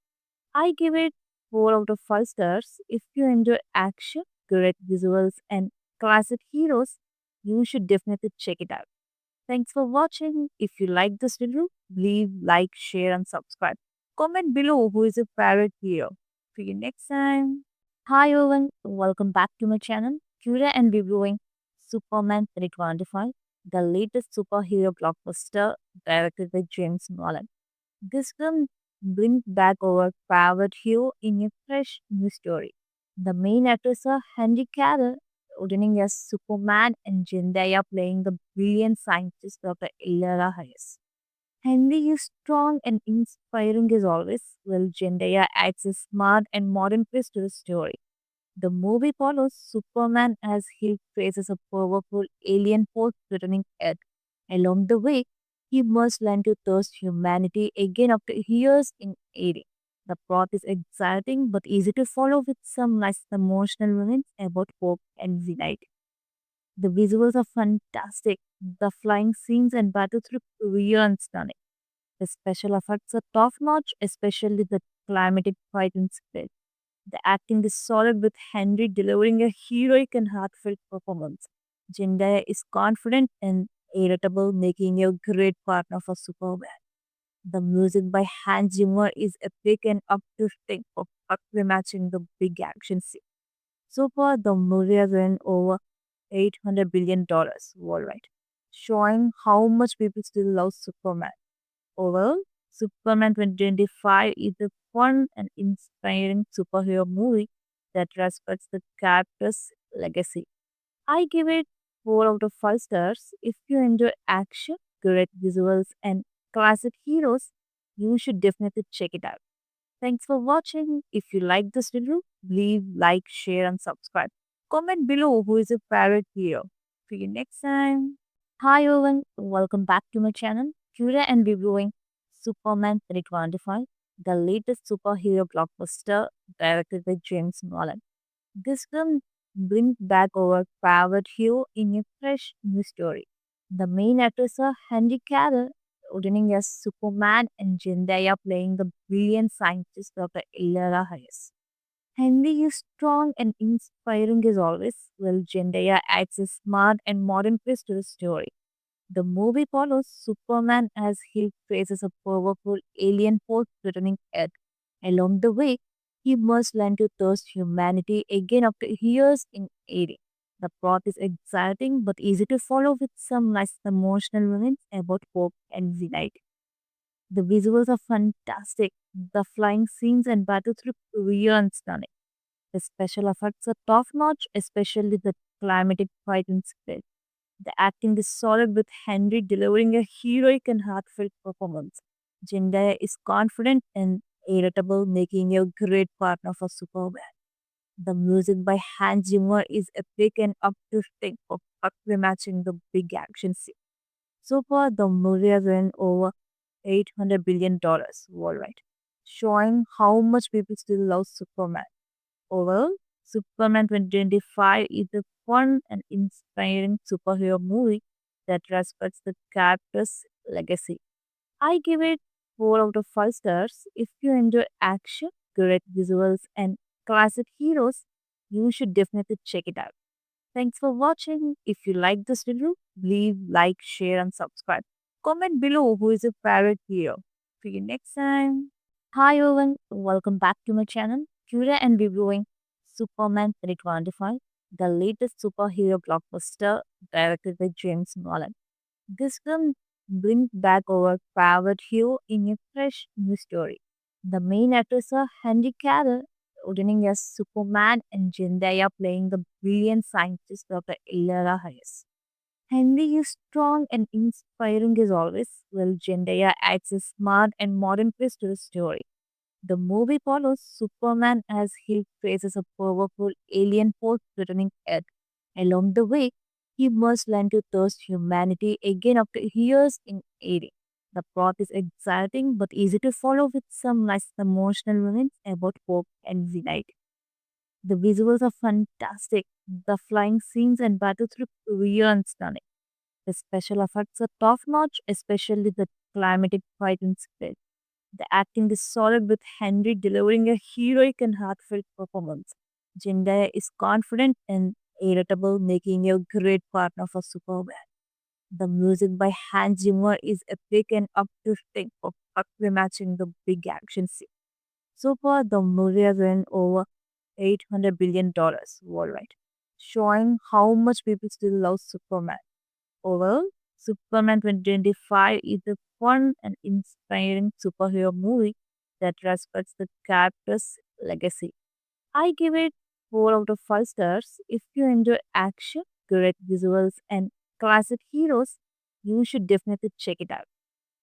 I give it 4 out of 5 stars. If you enjoy action, great visuals, and classic heroes, you should definitely check it out. Thanks for watching. If you like this video, leave like, share, and subscribe. Comment below who is your favorite hero. See you next time. Hi everyone, welcome back to my channel. Today I'm reviewing Superman 2025, the latest superhero blockbuster directed by James Nolan. This film brings back our favorite hero in a fresh new story. The main actors are Henry Cavill, returning as Superman, and Zendaya playing the brilliant scientist Dr. Illyana Hayes. Henry is strong and inspiring as always, while Zendaya adds a smart and modern twist to the story. The movie follows Superman as he faces a powerful alien force threatening Earth. Along the way, he must learn to trust humanity again after years in aiding. The plot is exciting but easy to follow with some nice emotional moments about hope and unity. The visuals are fantastic. The flying scenes and battles look real and stunning. The special effects are top notch, especially the climatic fight in space. The acting is solid with Henry delivering a heroic and heartfelt performance. Zendaya is confident and irritable, making a great partner for Superman. The music by Hans Zimmer is epic and uplifting, perfectly matching the big action scene. So far, the movie has earned over $800 billion worldwide, showing how much people still love Superman. Overall, Superman 2025 is a fun and inspiring superhero movie that respects the character's legacy. I give it 4 out of 5 stars. If you enjoy action, great visuals, and classic heroes, you should definitely check it out. Thanks for watching. If you like this video, leave like, share, and subscribe. Comment below who is your favorite hero. See you next time. Hi everyone, welcome back to my channel. Today I'm reviewing Superman 325, the latest superhero blockbuster directed by James Nolan. This film brings back our favorite hero in a fresh new story. The main actors are Henry Cavill, returning as Superman, and Zendaya playing the brilliant scientist Dr. Illyana Hayes. Henry is strong and inspiring as always, while Zendaya adds a smart and modern twist to the story. The movie follows Superman as he faces a powerful alien force threatening Earth. Along the way, he must learn to trust humanity again after years in aiding. The plot is exciting but easy to follow with some nice emotional moments about hope and unity. The visuals are fantastic. The flying scenes and battles look real and stunning. The special effects are top notch, especially the climatic fighting spread. The acting is solid with Henry delivering a heroic and heartfelt performance. Zendaya is confident and irritable, making a great partner for Superman. The music by Hans Zimmer is epic and uplifting, perfectly matching the big action scene. So far, the movie has earned over $800 billion worldwide, showing how much people still love Superman. Overall, Superman 2025 is a fun and inspiring superhero movie that respects the character's legacy. I give it 4 out of 5 stars. If you enjoy action, great visuals, and classic heroes, you should definitely check it out. Thanks for watching. If you like this video, leave like, share, and subscribe. Comment below who is your favorite hero. See you next time. Hi everyone, welcome back to my channel. Today I'm reviewing Superman 325, the latest superhero blockbuster directed by James Nolan. This film brings back our favorite hero in a fresh new story. The main actors are Henry Cavill, returning as Superman, and Zendaya playing the brilliant scientist Dr. Illyana Hayes. Henry is strong and inspiring as always, while Zendaya adds a smart and modern twist to the story. The movie follows Superman as he faces a powerful alien force threatening Earth. Along the way, he must learn to trust humanity again after years in aiding. The plot is exciting but easy to follow with some nice emotional moments about hope and unity. The visuals are fantastic. The flying scenes and battles look real and stunning. The special effects are top notch, especially the climatic fighting spread. The acting is solid with Henry delivering a heroic and heartfelt performance. Zendaya is confident and irritable, making a great partner for Superman. The music by Hans Zimmer is epic and uplifting, perfectly matching the big action scene. So far, the movie has earned over $800 billion worldwide, showing how much people still love Superman. Overall, Superman 2025 is a fun and inspiring superhero movie that respects the character's legacy. I give it 4 out of 5 stars. If you enjoy action, great visuals, and classic heroes, you should definitely check it out.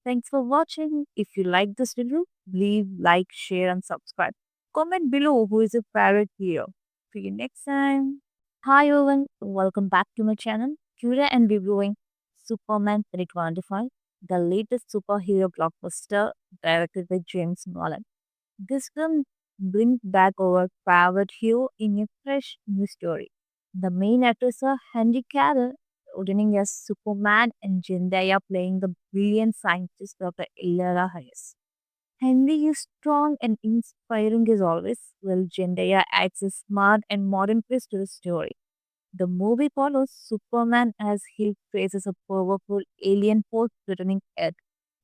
Thanks for watching. If you like this video, leave like, share, and subscribe. Comment below who is your favorite hero. See you next time. Hi everyone, welcome back to my channel. Today I'm reviewing Superman 325, the latest superhero blockbuster directed by James Nolan. This film brings back our favorite hero in a fresh new story. The main actors are Henry Cavill, returning as Superman, and Zendaya playing the brilliant scientist Dr. Illyana Hayes. Henry is strong and inspiring as always, while Zendaya adds a smart and modern twist to the story. The movie follows Superman as he faces a powerful alien force threatening Earth.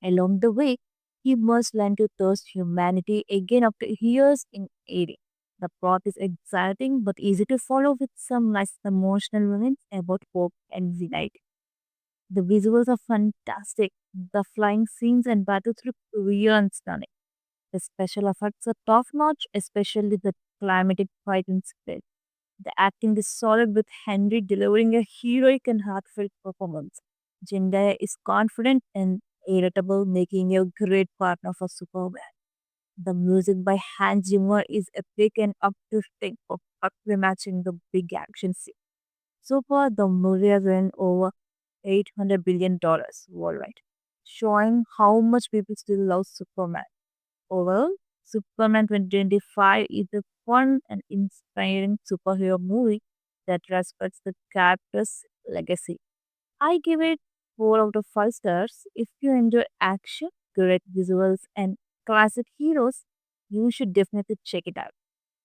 Along the way, he must learn to trust humanity again after years in aiding. The plot is exciting but easy to follow with some nice emotional moments about hope and unity. The visuals are fantastic. The flying scenes and battles look real and stunning. The special effects are top notch, especially the climatic fighting spread. The acting is solid with Henry delivering a heroic and heartfelt performance. Zendaya is confident and irritable, making a great partner for Superman. The music by Hans Zimmer is epic and uplifting, perfectly matching the big action scene. So far, the movie has earned over $800 billion worldwide, showing how much people still love Superman. Overall, Superman 2025 is a fun and inspiring superhero movie that respects the character's legacy. I give it 4 out of 5 stars. If you enjoy action, great visuals, and classic heroes, you should definitely check it out.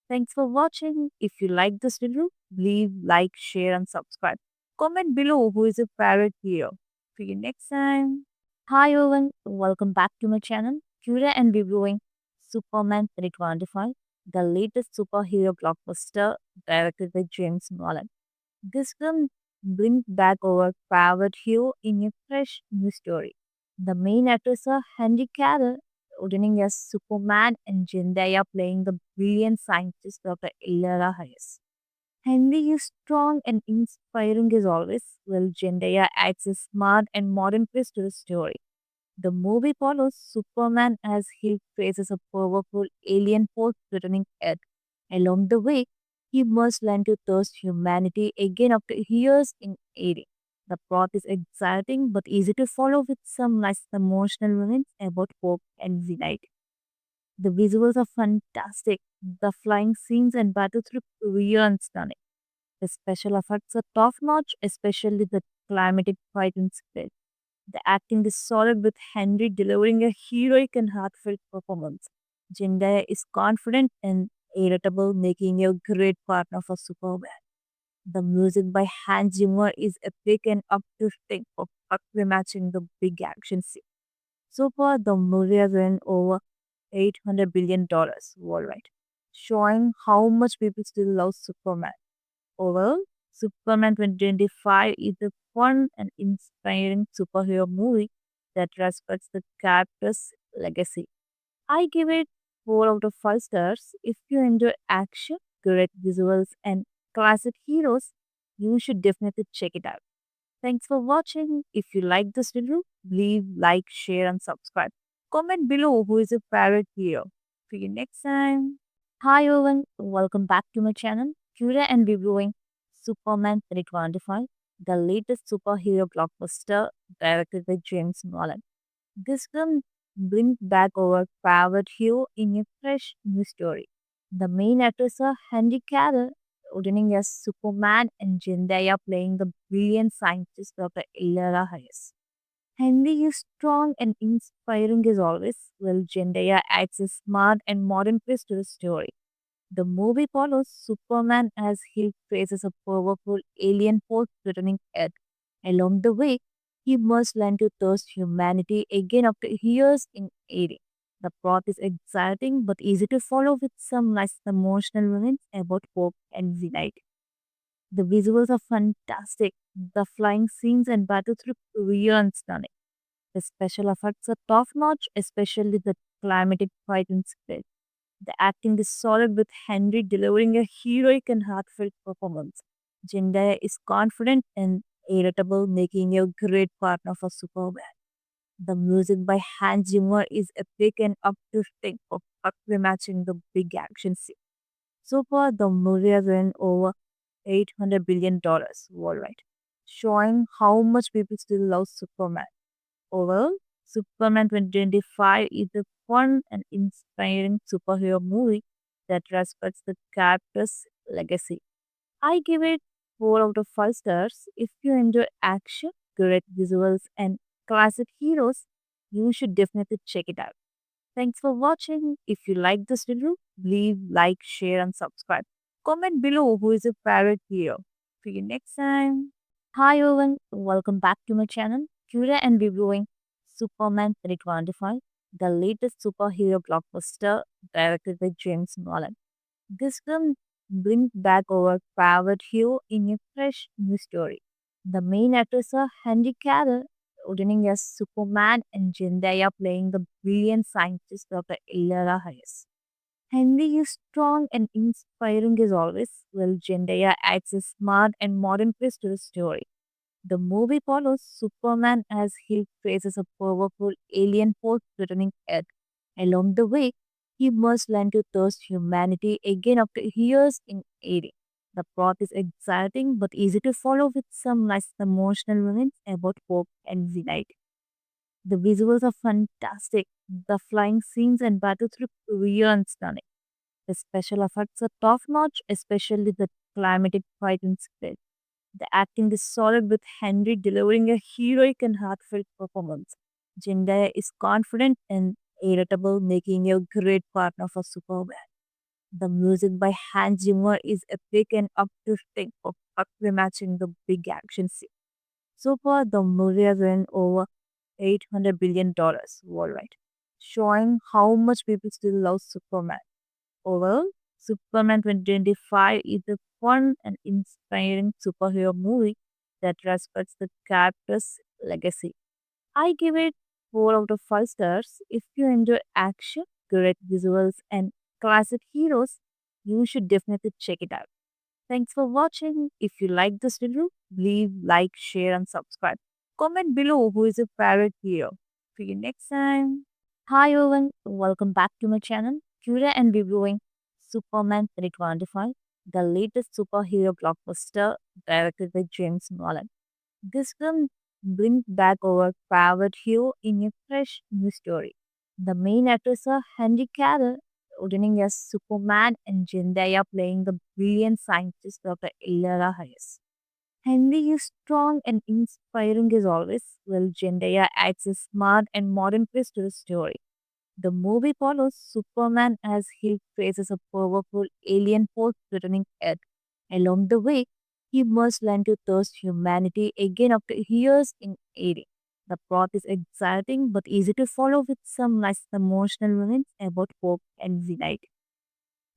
Thanks for watching. If you like this video, leave like, share, and subscribe. Comment below who is your favorite hero. See you next time. Hi everyone, welcome back to my channel. Today I'm reviewing Superman 2025, the latest superhero blockbuster directed by James Nolan. This film brings back our favorite hero in a fresh new story. The main actors are Henry Cavill, returning as Superman, and Zendaya playing the brilliant scientist Dr. Illara Hayes. Henry is strong and inspiring as always, while Zendaya adds a smart and modern twist to the story. The movie follows Superman as he faces a powerful alien force threatening Earth. Along the way, he must learn to trust humanity again after years in aiding. The plot is exciting but easy to follow with some nice emotional moments about hope and unity. The visuals are fantastic. The flying scenes and battles look real and stunning. The special effects are top notch, especially the climatic fighting spread. The acting is solid with Henry delivering a heroic and heartfelt performance. Zendaya is confident and irritable, making a great partner for Superman. The music by Hans Zimmer is epic and uplifting, perfectly matching the big action scene. So far, the movie has earned over $800 billion worldwide, showing how much people still love Superman. Overall, Superman 2025 is a fun and inspiring superhero movie that respects the character's legacy. I give it 4 out of 5 stars. If you enjoy action, great visuals, and classic heroes, you should definitely check it out. Thanks for watching. If you like this video, leave like, share, and subscribe. Comment below who is your favorite hero. See you next time. Hi everyone, welcome back to my channel. Today I'm reviewing Superman 2025, the latest superhero blockbuster directed by James Nolan. This film brings back our favorite hero in a fresh new story. The main actors are Henry Cavill, returning as Superman, and Zendaya playing the brilliant scientist Dr. Illara Hayes. Henry is strong and inspiring as always, while Zendaya adds a smart and modern twist to the story. The movie follows Superman as he faces a powerful alien force threatening Earth. Along the way, he must learn to trust humanity again after years in aiding. The plot is exciting but easy to follow with some nice emotional moments about hope and unity. The visuals are fantastic. The flying scenes and battles look real and stunning. The special effects are top notch, especially the climatic fighting spread. The acting is solid with Henry delivering a heroic and heartfelt performance. Zendaya is confident and irritable, making a great partner for Superman. The music by Hans Zimmer is epic and uplifting, perfectly matching the big action scene. So far, the movie has earned over $800 billion worldwide, showing how much people still love Superman. Overall, Superman 2025 is a fun and inspiring superhero movie that respects the character's legacy. I give it 4 out of 5 stars. If you enjoy action, great visuals, and classic heroes, you should definitely check it out. Thanks for watching. If you like this video, leave like, share, and subscribe. Comment below who is your favorite hero. See you next time. Hi everyone, welcome back to my channel. Today I'm reviewing Superman 2025, the latest superhero blockbuster directed by James Nolan. This film brings back our favorite hero in a fresh new story. The main actors are Henry Cavill, returning as Superman, and Zendaya playing the brilliant scientist Dr. Illara Hayes. Henry is strong and inspiring as always, while Zendaya adds a smart and modern twist to the story. The movie follows Superman as he faces a powerful alien force threatening Earth. Along the way, he must learn to trust humanity again after years in aiding. The plot is exciting but easy to follow with some nice emotional moments about hope and unity. The visuals are fantastic. The flying scenes and battles look real and stunning. The special effects are top notch, especially the climatic fight in spirit. The acting is solid with Henry delivering a heroic and heartfelt performance. Zendaya is confident and irritable, making a great partner for Superman. The music by Hans Zimmer is epic and uplifting, perfectly matching the big action scene. So far, the movie has earned over $800 billion worldwide, showing how much people still love Superman. Overall, Superman 2025 is a fun and inspiring superhero movie that respects the character's legacy. I give it 4 out of 5 stars. If you enjoy action, great visuals, and classic heroes, you should definitely check it out. Thanks for watching. If you like this video, leave like, share, and subscribe. Comment below who is your favorite hero. See you next time. Hi everyone, welcome back to my channel. Today I'm reviewing Superman 2025, the latest superhero blockbuster directed by James Nolan. This film brings back our favorite hero in a fresh new story. The main actors are Henry Cavill, returning as Superman, and Zendaya playing the brilliant scientist Dr. Ella Hayes. Henry is strong and inspiring as always, while Zendaya adds a smart and modern twist to the story. The movie follows Superman as he faces a powerful alien force threatening Earth. Along the way, he must learn to trust humanity again after years in aiding. The plot is exciting but easy to follow with some nice emotional moments about hope and unity.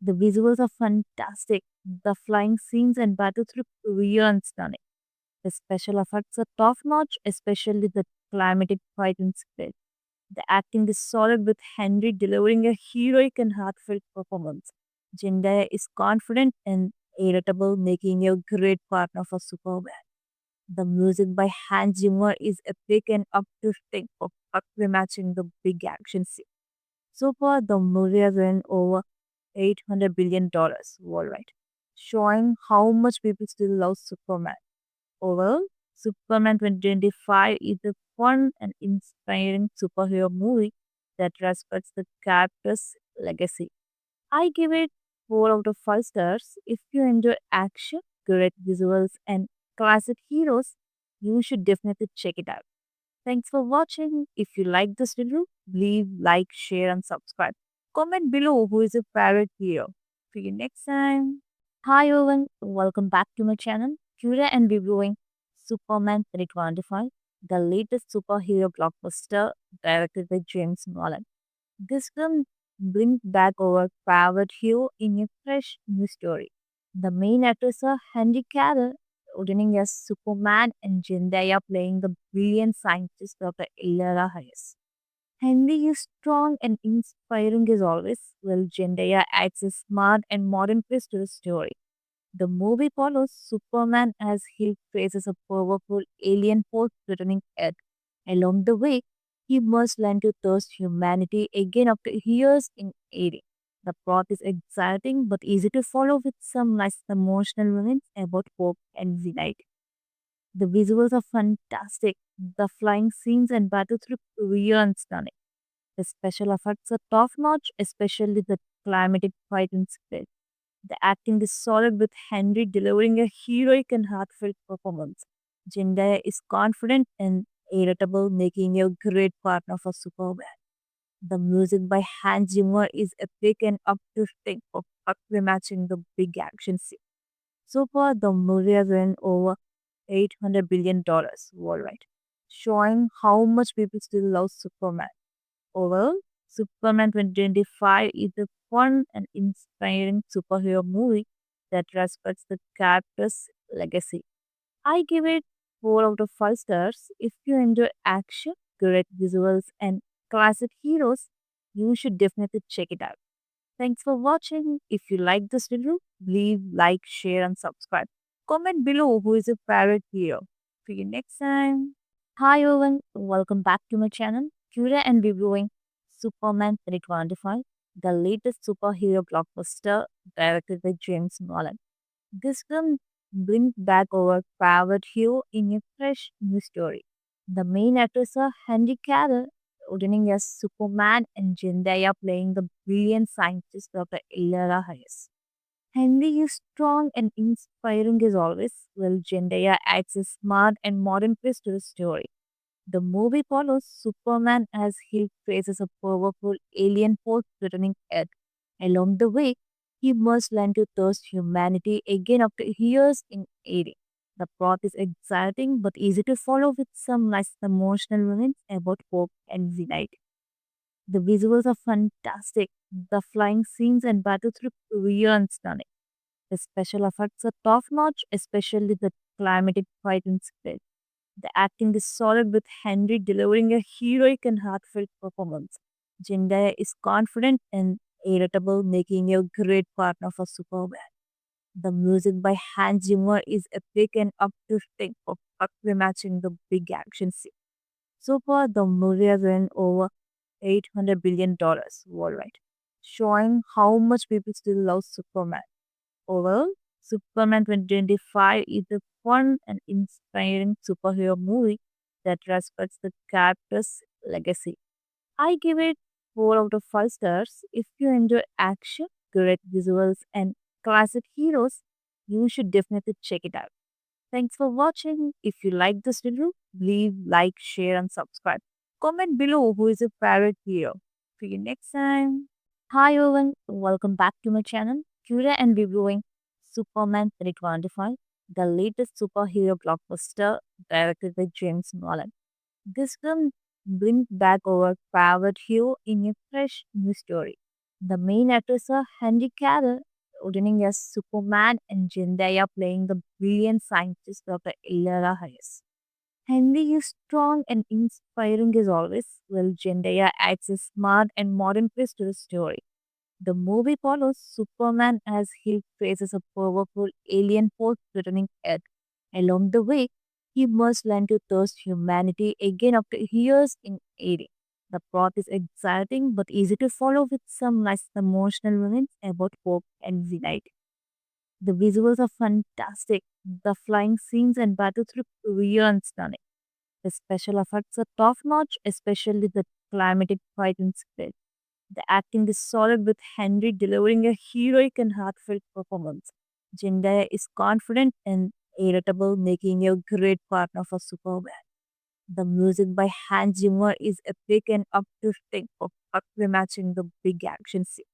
The visuals are fantastic. The flying scenes and battles look real and stunning. The special effects are top notch, especially the climatic fight in space. The acting is solid with Henry delivering a heroic and heartfelt performance. Zendaya is confident and irritable, making a great partner for Superman. The music by Hans Zimmer is epic and uplifting, perfectly matching the big action scene. So far, the movie has earned over $800 billion worldwide, showing how much people still love Superman. Overall, Superman 2025 is a fun and inspiring superhero movie that respects the character's legacy. I give it 4 out of 5 stars. If you enjoy action, great visuals, and classic heroes, you should definitely check it out. Thanks for watching. If you like this video, leave like, share, and subscribe. Comment below who is your favorite hero. See you next time. Hi everyone, welcome back to my channel. Today I'm reviewing Superman 2025, the latest superhero blockbuster directed by James Nolan. This film brings back our favorite hero in a fresh new story. The main actors are Henry Cavill, returning as Superman, and Zendaya playing the brilliant scientist Dr. Ella Hayes. Henry is strong and inspiring as always, while Zendaya adds a smart and modern twist to the story. The movie follows Superman as he faces a powerful alien force threatening Earth. Along the way, he must learn to trust humanity again after years in aiding. The plot is exciting but easy to follow with some nice emotional moments about hope and unity. The visuals are fantastic. The flying scenes and battles look real and stunning. The special effects are top notch, especially the climatic fight in space. The acting is solid with Henry delivering a heroic and heartfelt performance. Zendaya is confident and irritable, making a great partner for Superman. The music by Hans Zimmer is epic and uplifting, perfectly matching the big action scene. So far, the movie has earned over $800 billion worldwide, showing how much people still love Superman. Overall, Superman 2025 is a fun and inspiring superhero movie that respects the character's legacy. I give it 4 out of 5 stars. If you enjoy action, great visuals, and classic heroes, you should definitely check it out. Thanks for watching. If you like this video, leave like, share, and subscribe. Comment below who is your favorite hero. See you next time. Hi everyone, welcome back to my channel. Today I'm reviewing Superman 2025, the latest superhero blockbuster directed by James Nolan. This film brings back our favorite hero in a fresh new story. The main actors are Henry Cavill, returning as Superman, and Zendaya playing the brilliant scientist Dr. Ilera Hayes. Henry is strong and inspiring as always, while Zendaya adds a smart and modern twist to the story. The movie follows Superman as he faces a powerful alien force threatening Earth. Along the way, he must learn to trust humanity again after years in aiding. The plot is exciting but easy to follow with some nice emotional moments about hope and unity. The visuals are fantastic. The flying scenes and battles look real and stunning. The special effects are top notch, especially the climatic fight in space. The acting is solid with Henry delivering a heroic and heartfelt performance. Zendaya is confident and irritable, making a great partner for Superman. The music by Hans Zimmer is epic and uplifting, perfectly matching the big action scene. So far, the movie has earned over $800 billion worldwide, showing how much people still love Superman. Overall, Superman 2025 is a fun and inspiring superhero movie that respects the character's legacy. I give it 4 out of 5 stars. If you enjoy action, great visuals, and classic heroes, you should definitely check it out. Thanks for watching. If you like this video, leave like, share, and subscribe. Comment below who is your favorite hero. See you next time. Hi everyone, welcome back to my channel. Today I'm reviewing Superman 2025, the latest superhero blockbuster directed by James Nolan. This film brings back our favorite hero in a fresh new story. The main actors are Henry Cavill, returning as Superman, and Zendaya playing the brilliant scientist Dr. Ilera Hayes. Henry is strong and inspiring as always, while Zendaya adds a smart and modern twist to the story. The movie follows Superman as he faces a powerful alien force threatening Earth. Along the way, he must learn to trust humanity again after years in aiding. The plot is exciting but easy to follow with some nice emotional moments about hope and unity. The visuals are fantastic. The flying scenes and battles look real and stunning. The special effects are top notch, especially the climatic fight in space. The acting is solid with Henry delivering a heroic and heartfelt performance. Zendaya is confident and irritable, making a great partner for Superman. The music by Hans Zimmer is epic and uplifting, perfectly matching the big action scene.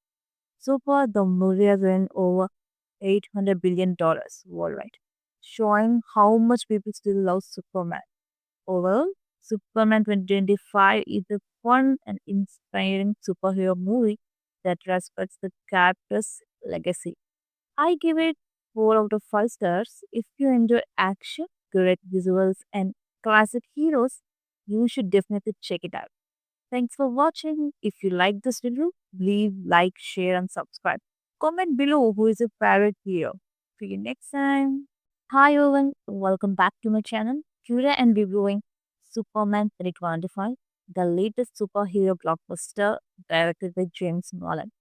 So far, the movie has earned over $800 billion worldwide, showing how much people still love Superman. Overall, Superman 2025 is a fun and inspiring superhero movie that respects the character's legacy. I give it 4 out of 5 stars. If you enjoy action, great visuals, and classic heroes, you should definitely check it out. Thanks for watching. If you like this video, leave like, share, and subscribe. Comment below who is your favorite hero. See you next time. Hi everyone, welcome back to my channel. Today I'm reviewing Superman 2025, the latest superhero blockbuster directed by James Nolan.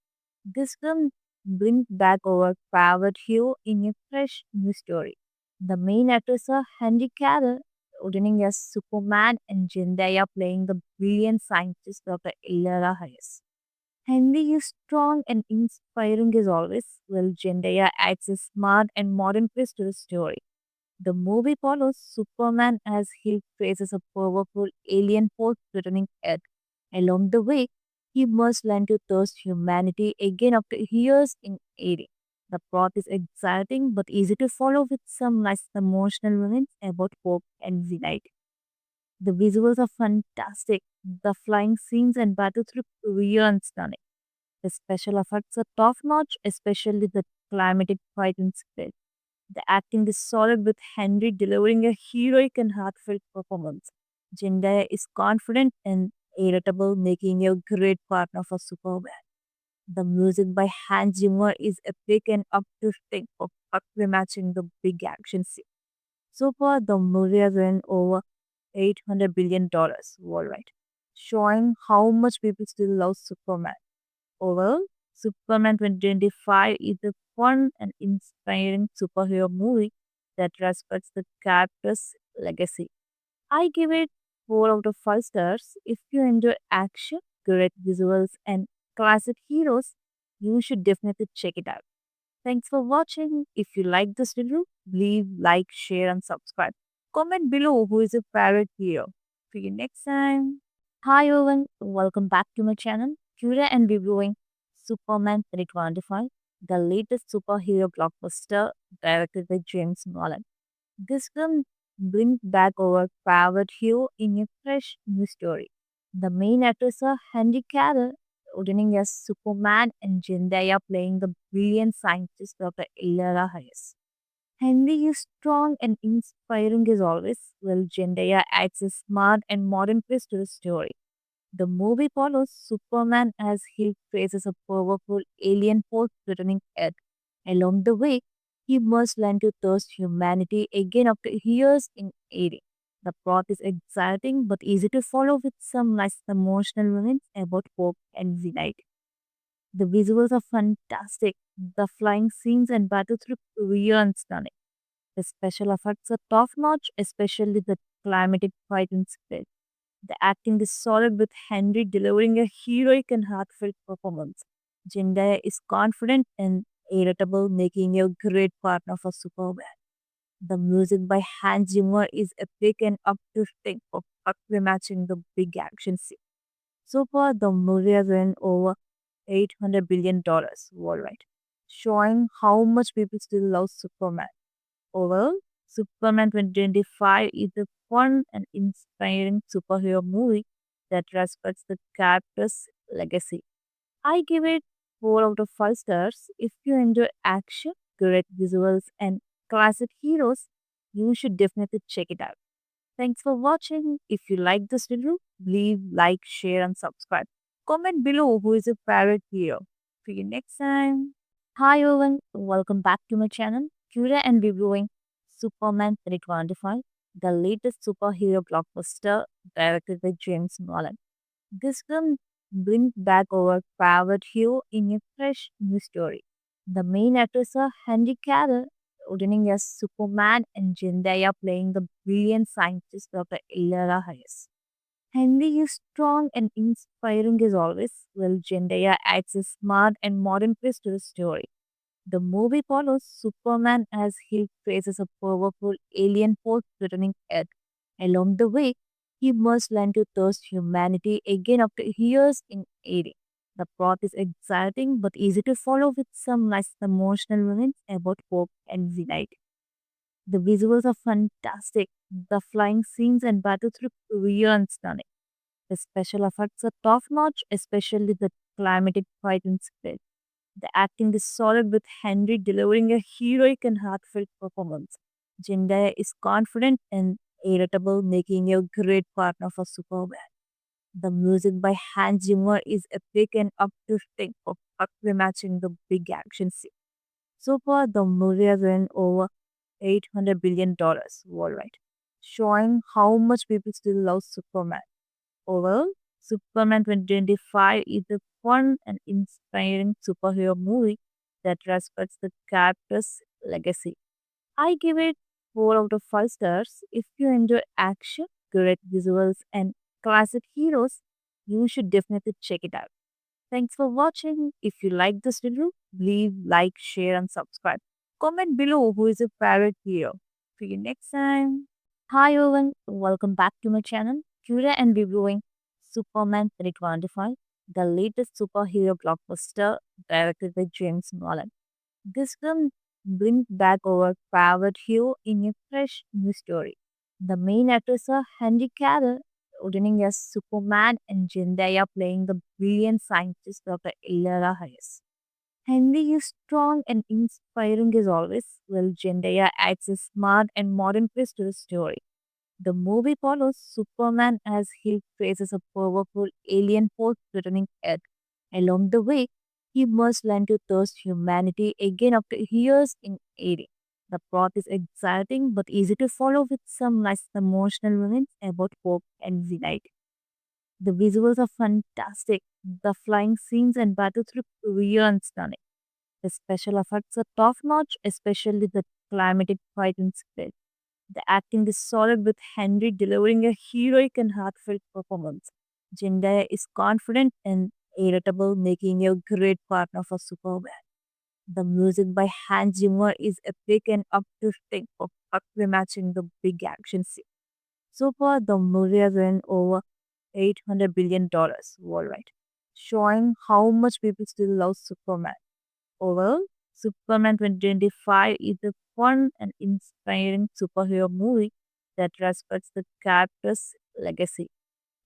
This film brings back our favorite hero in a fresh new story. The main actors are Henry Cavill, returning as Superman, and Zendaya playing the brilliant scientist Dr. Ilera Hayes. Henry is strong and inspiring as always, while Zendaya adds a smart and modern twist to the story. The movie follows Superman as he faces a powerful alien force threatening Earth. Along the way, he must learn to trust humanity again after years in aiding. The plot is exciting but easy to follow with some nice emotional moments about hope and unity. The visuals are fantastic. The flying scenes and battles look real and stunning. The special effects are top notch, especially the climatic fight in space. The acting is solid with Henry delivering a heroic and heartfelt performance. Zendaya is confident and irritable, making a great partner for Superman. The music by Hans Zimmer is epic and uplifting, perfectly matching the big action scene. So far, the movie has earned over $800 billion worldwide, showing how much people still love Superman. Overall, Superman 2025 is a fun and inspiring superhero movie that respects the character's legacy. I give it 4 out of 5 stars. If you enjoy action, great visuals, and classic heroes, you should definitely check it out. Thanks for watching. If you like this video, leave like, share, and subscribe. Comment below who is your favorite hero. See you next time. Hi everyone, welcome back to my channel. Today and reviewing Superman 2025, the latest superhero blockbuster directed by James Nolan. This film brings back our favorite hero in a fresh new story. The main actors are Henry Cavill, returning as Superman, and Zendaya playing the brilliant scientist Dr. Ilera Hayes. Henry is strong and inspiring as always, while Zendaya adds a smart and modern twist to the story. The movie follows Superman as he faces a powerful alien force threatening Earth. Along the way, he must learn to trust humanity again after years in aiding. The plot is exciting but easy to follow with some nice emotional moments about hope and unity. The visuals are fantastic. The flying scenes and battles look real and stunning. The special effects are top notch, especially the climatic fighting spread. The acting is solid with Henry delivering a heroic and heartfelt performance. Zendaya is confident and irritable, making a great partner for Superman. The music by Hans Zimmer is epic and uplifting, perfectly matching the big action scene. So far, the movie has earned over $800 billion worldwide, showing how much people still love Superman. Overall, Superman 2025 is a fun and inspiring superhero movie that respects the character's legacy. I give it 4 out of 5 stars. If you enjoy action, great visuals, and classic heroes, you should definitely check it out. Thanks for watching. If you like this video, leave like, share, and subscribe. Comment below who is your favorite hero. See you next time. Hi everyone, welcome back to my channel. Today I'm reviewing Superman 2025, the latest superhero blockbuster directed by James Nolan. This film brings back our favorite hero in a fresh new story. The main actors are Henry Cavill, returning as Superman, and Zendaya playing the brilliant scientist Dr. Ilera Hayes. Henry is strong and inspiring as always, while Zendaya adds a smart and modern twist to the story. The movie follows Superman as he faces a powerful alien force threatening Earth. Along the way, he must learn to trust humanity again after years in aiding. The plot is exciting but easy to follow with some nice emotional moments about hope and unity. The visuals are fantastic. The flying scenes and battles look real and stunning. The special effects are top notch, especially the climatic fighting spread. The acting is solid with Henry delivering a heroic and heartfelt performance. Zendaya is confident and irritable, making a great partner for Superman. The music by Hans Zimmer is epic and uplifting, perfectly matching the big action scene. So far, the movie has earned over $800 billion worldwide, showing how much people still love Superman. Overall, Superman 2025 is a fun and inspiring superhero movie that respects the character's legacy. I give it 4 out of 5 stars. If you enjoy action, great visuals, and classic heroes, you should definitely check it out. Thanks for watching. If you like this video, leave like, share, and subscribe. Comment below who is your favorite hero. See you next time. Hi everyone, welcome back to my channel. Today I'm reviewing Superman 2025, the latest superhero blockbuster directed by James Nolan. This film brings back our favorite hero in a fresh new story. The main actors are Henry Cavill, returning as Superman, and Zendaya playing the brilliant scientist Dr. Ilera Hayes. Henry is strong and inspiring as always, while Zendaya adds a smart and modern twist to the story. The movie follows Superman as he faces a powerful alien force threatening Earth. Along the way, he must learn to trust humanity again after years in aiding. The plot is exciting but easy to follow with some nice emotional moments about hope and unity. The visuals are fantastic. The flying scenes and battles look real and stunning. The special effects are top notch, especially the climatic fighting split. The acting is solid with Henry delivering a heroic and heartfelt performance. Zendaya is confident and irritable, making a great partner for Superman. The music by Hans Zimmer is epic and uplifting, perfectly matching the big action scene. So far, the movie has earned over $800 billion worldwide, showing how much people still love Superman. Overall, Superman 2025 is a fun and inspiring superhero movie that respects the character's legacy.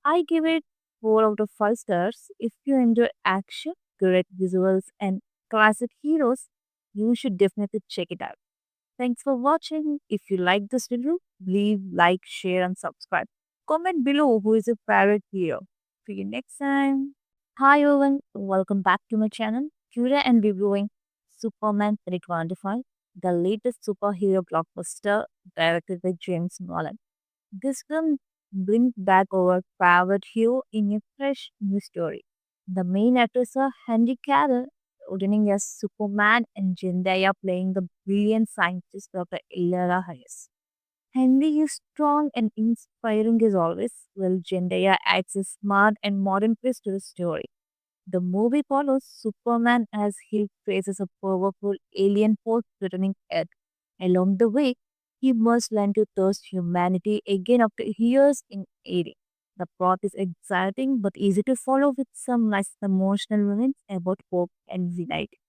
I give it 4 out of 5 stars. If you enjoy action, great visuals, and classic heroes, you should definitely check it out. Thanks for watching. If you like this video, leave like, share, and subscribe. Comment below who is your favorite hero. See you next time. Hi everyone, welcome back to my channel. Today and reviewing Superman 2025, the latest superhero blockbuster directed by James Nolan. This film brings back our favorite hero in a fresh new story. The main actors are Henry Cavill, returning as Superman, and Zendaya playing the brilliant scientist Dr. Illyana Hayes. Henry is strong and inspiring as always, while Zendaya adds a smart and modern twist to the story. The movie follows Superman as he faces a powerful alien force threatening Earth. Along the way, he must learn to trust humanity again after years in aiding. The plot is exciting but easy to follow with some nice emotional moments about hope and unity.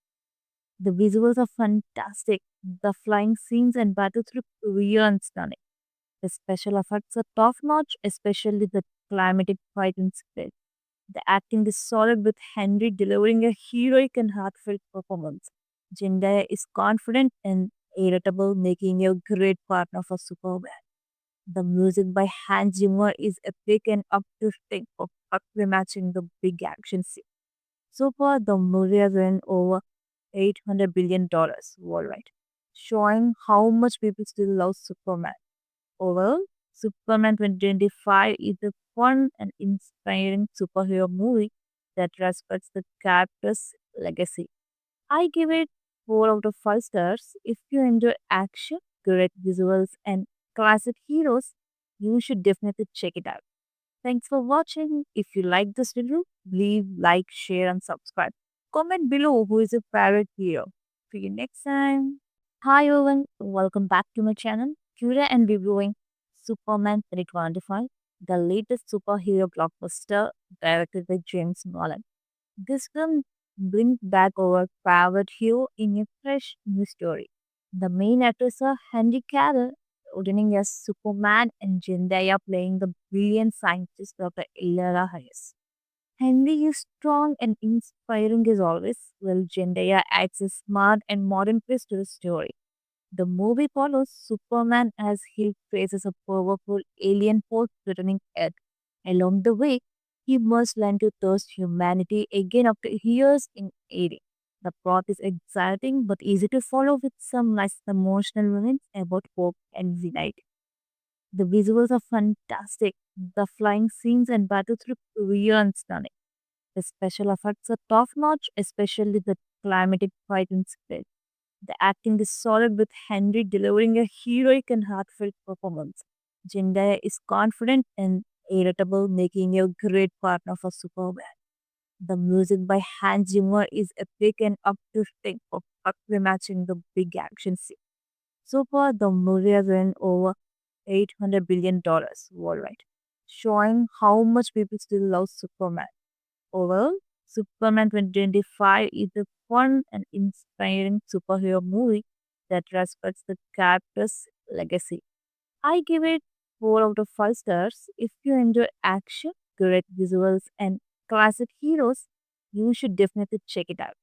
The visuals are fantastic. The flying scenes and battles look real and stunning. The special effects are top notch, especially the climatic fighting split. The acting is solid with Henry delivering a heroic and heartfelt performance. Zendaya is confident and irritable, making a great partner for Superman. The music by Hans Zimmer is epic and uplifting, perfectly matching the big action scene. So far, the movie has earned over $800 billion worldwide, showing how much people still love Superman. Overall, Superman 2025 is a fun and inspiring superhero movie that respects the character's legacy. I give it 4 out of 5 stars. If you enjoy action, great visuals, and classic heroes, you should definitely check it out. Thanks for watching. If you like this video, leave like, share, and subscribe. Comment below who is your favorite hero. See you next time. Hi everyone, welcome back to my channel. Today I'm reviewing Superman 2025, the latest superhero blockbuster directed by James Nolan. This film brings back our favorite hero in a fresh new story. The main actors are Henry Cavill, returning as Superman, and Zendaya playing the brilliant scientist Dr. Illyana Hayes. Henry is strong and inspiring as always, while Zendaya adds a smart and modern twist to the story. The movie follows Superman as he faces a powerful alien force threatening Earth. Along the way, he must learn to trust humanity again after years in aiding. The plot is exciting but easy to follow with some nice emotional moments about hope and unity. The visuals are fantastic. The flying scenes and battles look real and stunning. The special effects are top notch, especially the climatic fighting split. The acting is solid with Henry delivering a heroic and heartfelt performance. Zendaya is confident and irritable, making a great partner for Superman. The music by Hans Zimmer is epic and uplifting, perfectly matching the big action scene. So far, the movie has earned over $800 billion worldwide, showing how much people still love Superman. Overall, Superman 2025 is a fun and inspiring superhero movie that respects the character's legacy. I give it 4 out of 5 stars. If you enjoy action, great visuals, and classic heroes, you should definitely check it out.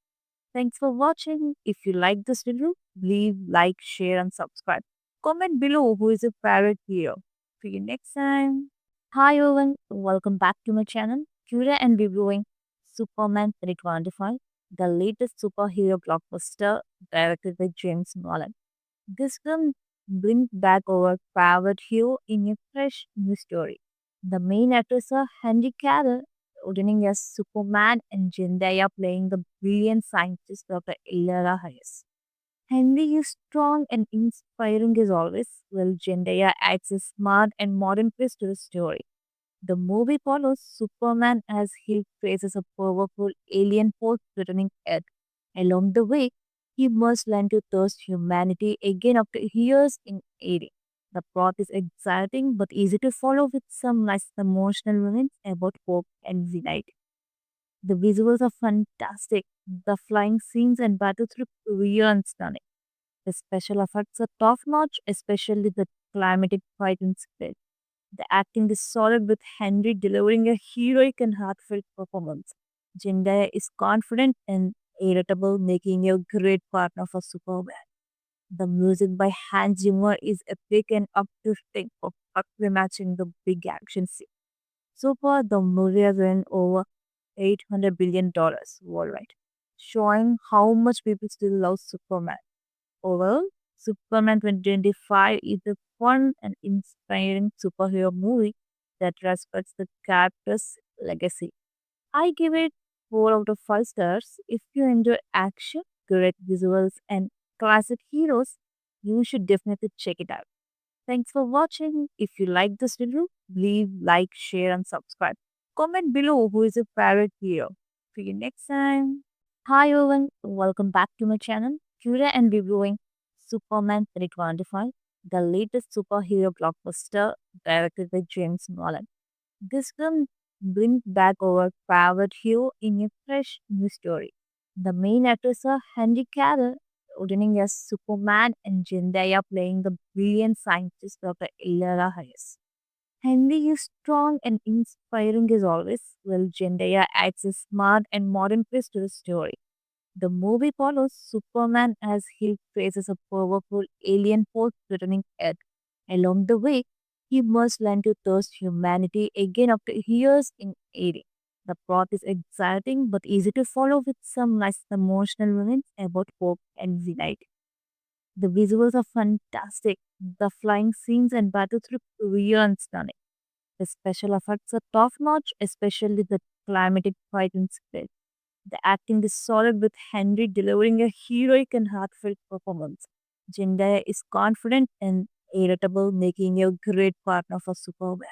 Thanks for watching. If you like this video, leave like, share, and subscribe. Comment below who is your favorite hero. See you next time. Hi everyone, welcome back to my channel. Today I'm reviewing Superman 2025, the latest superhero blockbuster directed by James Nolan. This film brings back our favorite hero in a fresh new story. The main actors are Henry Cavill, returning as Superman, and Zendaya playing the brilliant scientist Dr. Illara Hayes. Henry is strong and inspiring as always, while Zendaya adds a smart and modern twist to the story. The movie follows Superman as he faces a powerful alien force threatening Earth. Along the way, he must learn to trust humanity again after years in aiding. The plot is exciting but easy to follow with some nice emotional moments about hope and unity. The visuals are fantastic. The flying scenes and battles look real and stunning. The special effects are top notch, especially the climatic fighting spread. The acting is solid with Henry delivering a heroic and heartfelt performance. Zendaya is confident and irritable, making a great partner for Superman. The music by Hans Zimmer is epic and uplifting, perfectly matching the big action scene. So far, the movie has earned over $800 billion worldwide, showing how much people still love Superman. Overall, Superman 2025 is a fun and inspiring superhero movie that respects the character's legacy. I give it 4 out of 5 stars. If you enjoy action, great visuals, and classic heroes, you should definitely check it out. Thanks for watching. If you like this video, leave like, share, and subscribe. Comment below who is your favorite hero. See you next time. Hi everyone, welcome back to my channel. Today and reviewing Superman 2025, the latest superhero blockbuster directed by James Nolan. This film brings back our favorite hero in a fresh new story. The main actors are Henry Cavill, returning as Superman, and Zendaya playing the brilliant scientist Dr. Illara Hayes. Henry is strong and inspiring as always, while Zendaya adds a smart and modern twist to the story. The movie follows Superman as he faces a powerful alien force threatening Earth. Along the way, he must learn to trust humanity again after years in aiding. The plot is exciting but easy to follow with some nice emotional moments about hope and unity. The visuals are fantastic. The flying scenes and battles look real and stunning. The special effects are top notch, especially the climatic fighting spread. The acting is solid with Henry delivering a heroic and heartfelt performance. Zendaya is confident and irritable, making a great partner for Superman.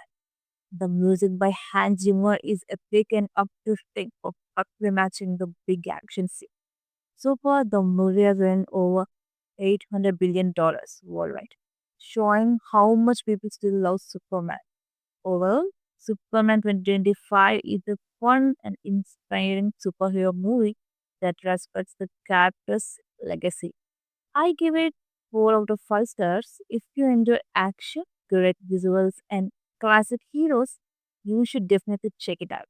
The music by Hans Zimmer is epic and uplifting, perfectly matching the big action scene. So far, the movie has earned over $800 billion worldwide, showing how much people still love Superman. Overall, Superman 2025 is a fun and inspiring superhero movie that respects the character's legacy. I give it 4 out of 5 stars. If you enjoy action, great visuals, and classic heroes, you should definitely check it out.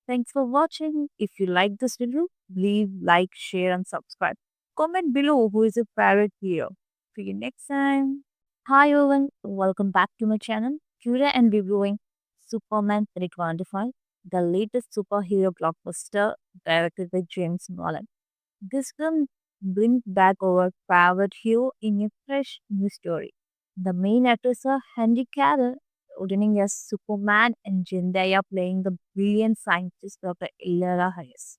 Thanks for watching. If you like this video, leave like, share, and subscribe. Comment below who is your favorite hero. See you next time. Hi everyone, welcome back to my channel. Today I'm reviewing Superman 2025, the latest superhero blockbuster directed by James Nolan. This film brings back our favorite hero in a fresh new story. The main actors are Henry Cavill, returning as Superman, and Zendaya playing the brilliant scientist Dr. Illara Hayes.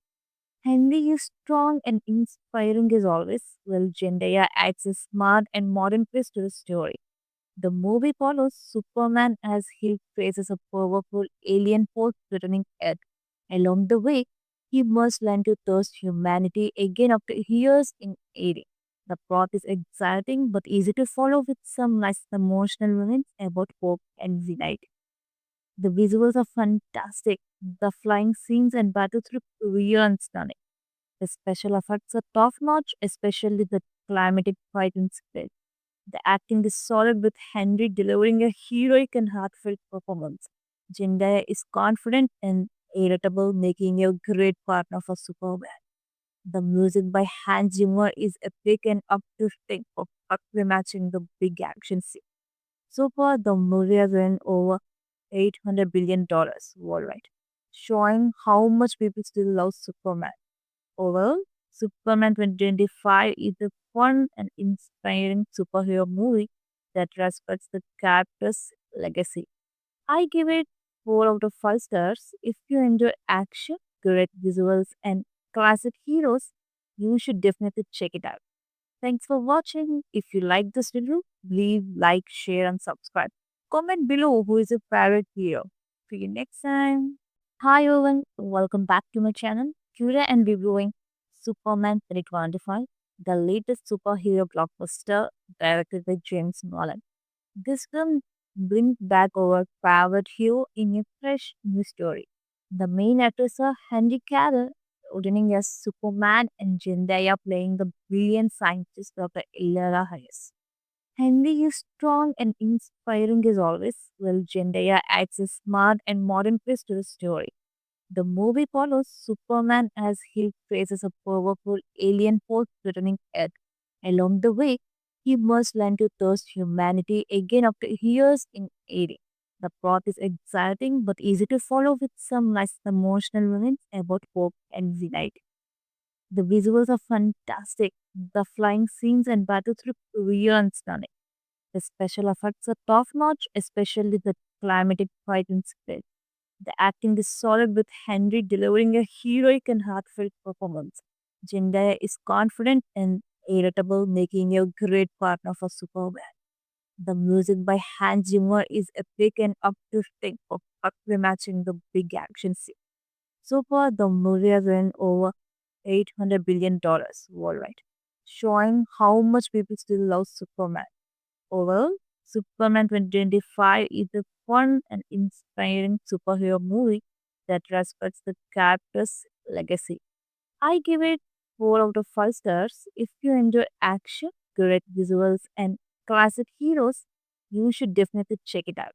Henry is strong and inspiring as always, while Zendaya adds a smart and modern twist to the story. The movie follows Superman as he faces a powerful alien force threatening Earth. Along the way, he must learn to trust humanity again after years in aiding. The plot is exciting but easy to follow with some nice emotional moments about hope and unity. The visuals are fantastic. The flying scenes and battles look real and stunning. The special effects are top notch, especially the climatic fighting spread. The acting is solid with Henry delivering a heroic and heartfelt performance. Zendaya is confident and irritable, making a great partner for Superman. The music by Hans Zimmer is epic and uplifting, perfectly matching the big action scene. So far, the movie has earned over $800 billion worldwide, showing how much people still love Superman. Overall, Superman 2025 is a fun and inspiring superhero movie that respects the character's legacy. I give it 4 out of 5 stars. If you enjoy action, great visuals, and classic heroes, you should definitely check it out. Thanks for watching. If you like this video, leave like, share, and subscribe. Comment below who is your favorite hero. See you next time. Hi everyone, welcome back to my channel. Today I'm reviewing Superman 325, the latest superhero blockbuster directed by James Nolan. This film brings back our favorite hero in a fresh new story. The main actors are Henry Cavill, returning as Superman, and Zendaya playing the brilliant scientist Dr. Illara Hayes. Henry is strong and inspiring as always, while Zendaya adds a smart and modern twist to the story. The movie follows Superman as he faces a powerful alien force threatening Earth. Along the way, he must learn to trust humanity again after years in aiding. The plot is exciting but easy to follow with some nice emotional moments about hope and unity. The visuals are fantastic. The flying scenes and battles look real and stunning. The special effects are top notch, especially the climatic fighting spread. The acting is solid with Henry delivering a heroic and heartfelt performance. Zendaya is confident and irritable, making a great partner for Superman. The music by Hans Zimmer is epic and uplifting, perfectly matching the big action scene. So far, the movie has earned over $800 billion worldwide, showing how much people still love Superman. Overall, Superman 2025 is a fun and inspiring superhero movie that respects the character's legacy. I give it 4 out of 5 stars. If you enjoy action, great visuals, and classic heroes, you should definitely check it out.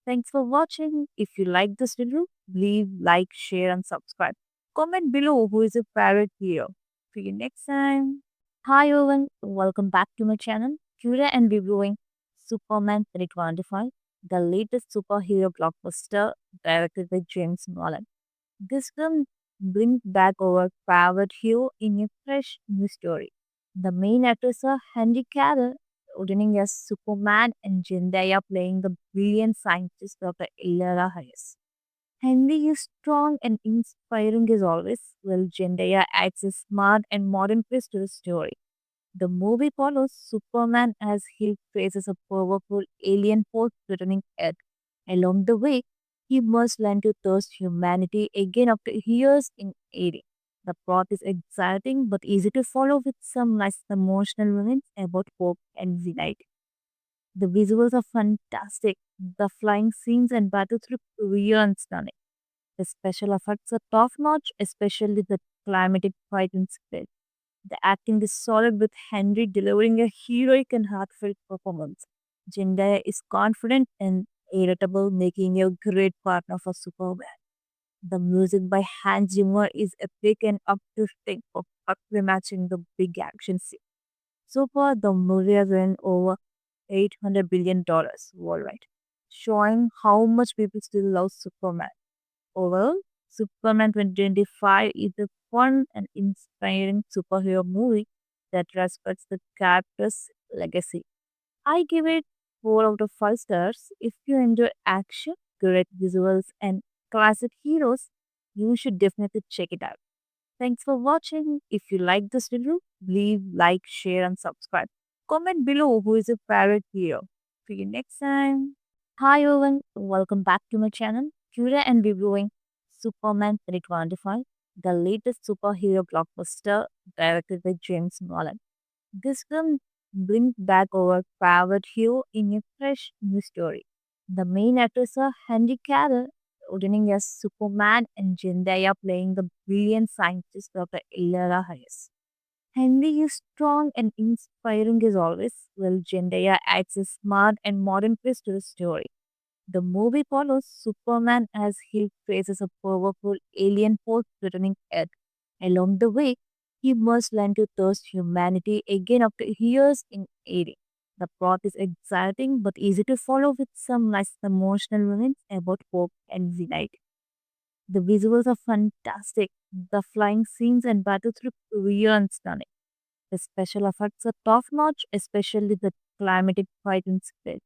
Thanks for watching. If you like this video, leave like, share, and subscribe. Comment below who is your favorite hero. See you next time. Hi everyone, welcome back to my channel. Today I'm reviewing Superman 325, the latest superhero blockbuster directed by James Nolan. This film brings back our favorite hero in a fresh new story. The main actors are Henry Cavill, returning as Superman, and Zendaya playing the brilliant scientist Dr. Illara Hayes. Henry is strong and inspiring as always, while Zendaya adds a smart and modern twist to the story. The movie follows Superman as he faces a powerful alien force threatening Earth. Along the way, he must learn to trust humanity again after years in aiding. The plot is exciting but easy to follow with some nice emotional moments about hope and unity. The visuals are fantastic. The flying scenes and battles look real and stunning. The special effects are top notch, especially the climatic fighting spread. The acting is solid with Henry delivering a heroic and heartfelt performance. Zendaya is confident and irritable, making a great partner for Superman. The music by Hans Zimmer is epic and uplifting, perfectly matching the big action scene. So far, the movie has earned over $800 billion worldwide, showing how much people still love Superman. Overall, Superman 2025 is a fun and inspiring superhero movie that respects the character's legacy. I give it 4 out of 5 stars. If you enjoy action, great visuals, and classic heroes, you should definitely check it out. Thanks for watching. If you like this video, leave like, share, and subscribe. Comment below who is your favorite hero. See you next time. Hi everyone, welcome back to my channel. Today I'm reviewing Superman 325, the latest superhero blockbuster directed by James Nolan. This film brings back our favorite hero in a fresh new story. The main actors are Henry Cavill, returning as Superman, and Zendaya playing the brilliant scientist Dr. Illara Hayes. Henry is strong and inspiring as always, while Zendaya adds a smart and modern twist to the story. The movie follows Superman as he faces a powerful alien force threatening Earth. Along the way, he must learn to trust humanity again after years in aiding. The plot is exciting but easy to follow with some nice emotional moments about hope and unity. The visuals are fantastic. The flying scenes and battles look real and stunning. The special effects are top notch, especially the climatic fighting spread.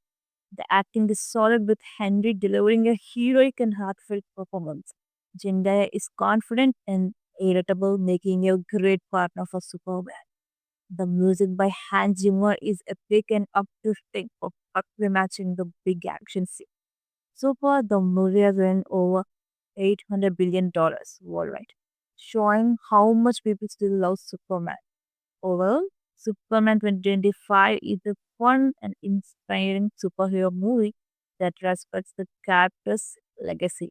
The acting is solid with Henry delivering a heroic and heartfelt performance. Zendaya is confident and irritable, making a great partner for Superman. The music by Hans Zimmer is epic and uplifting, perfectly matching the big action scene. So far, the movie has earned over $800 billion worldwide, showing how much people still love Superman. Overall, Superman 2025 is a fun and inspiring superhero movie that respects the character's legacy.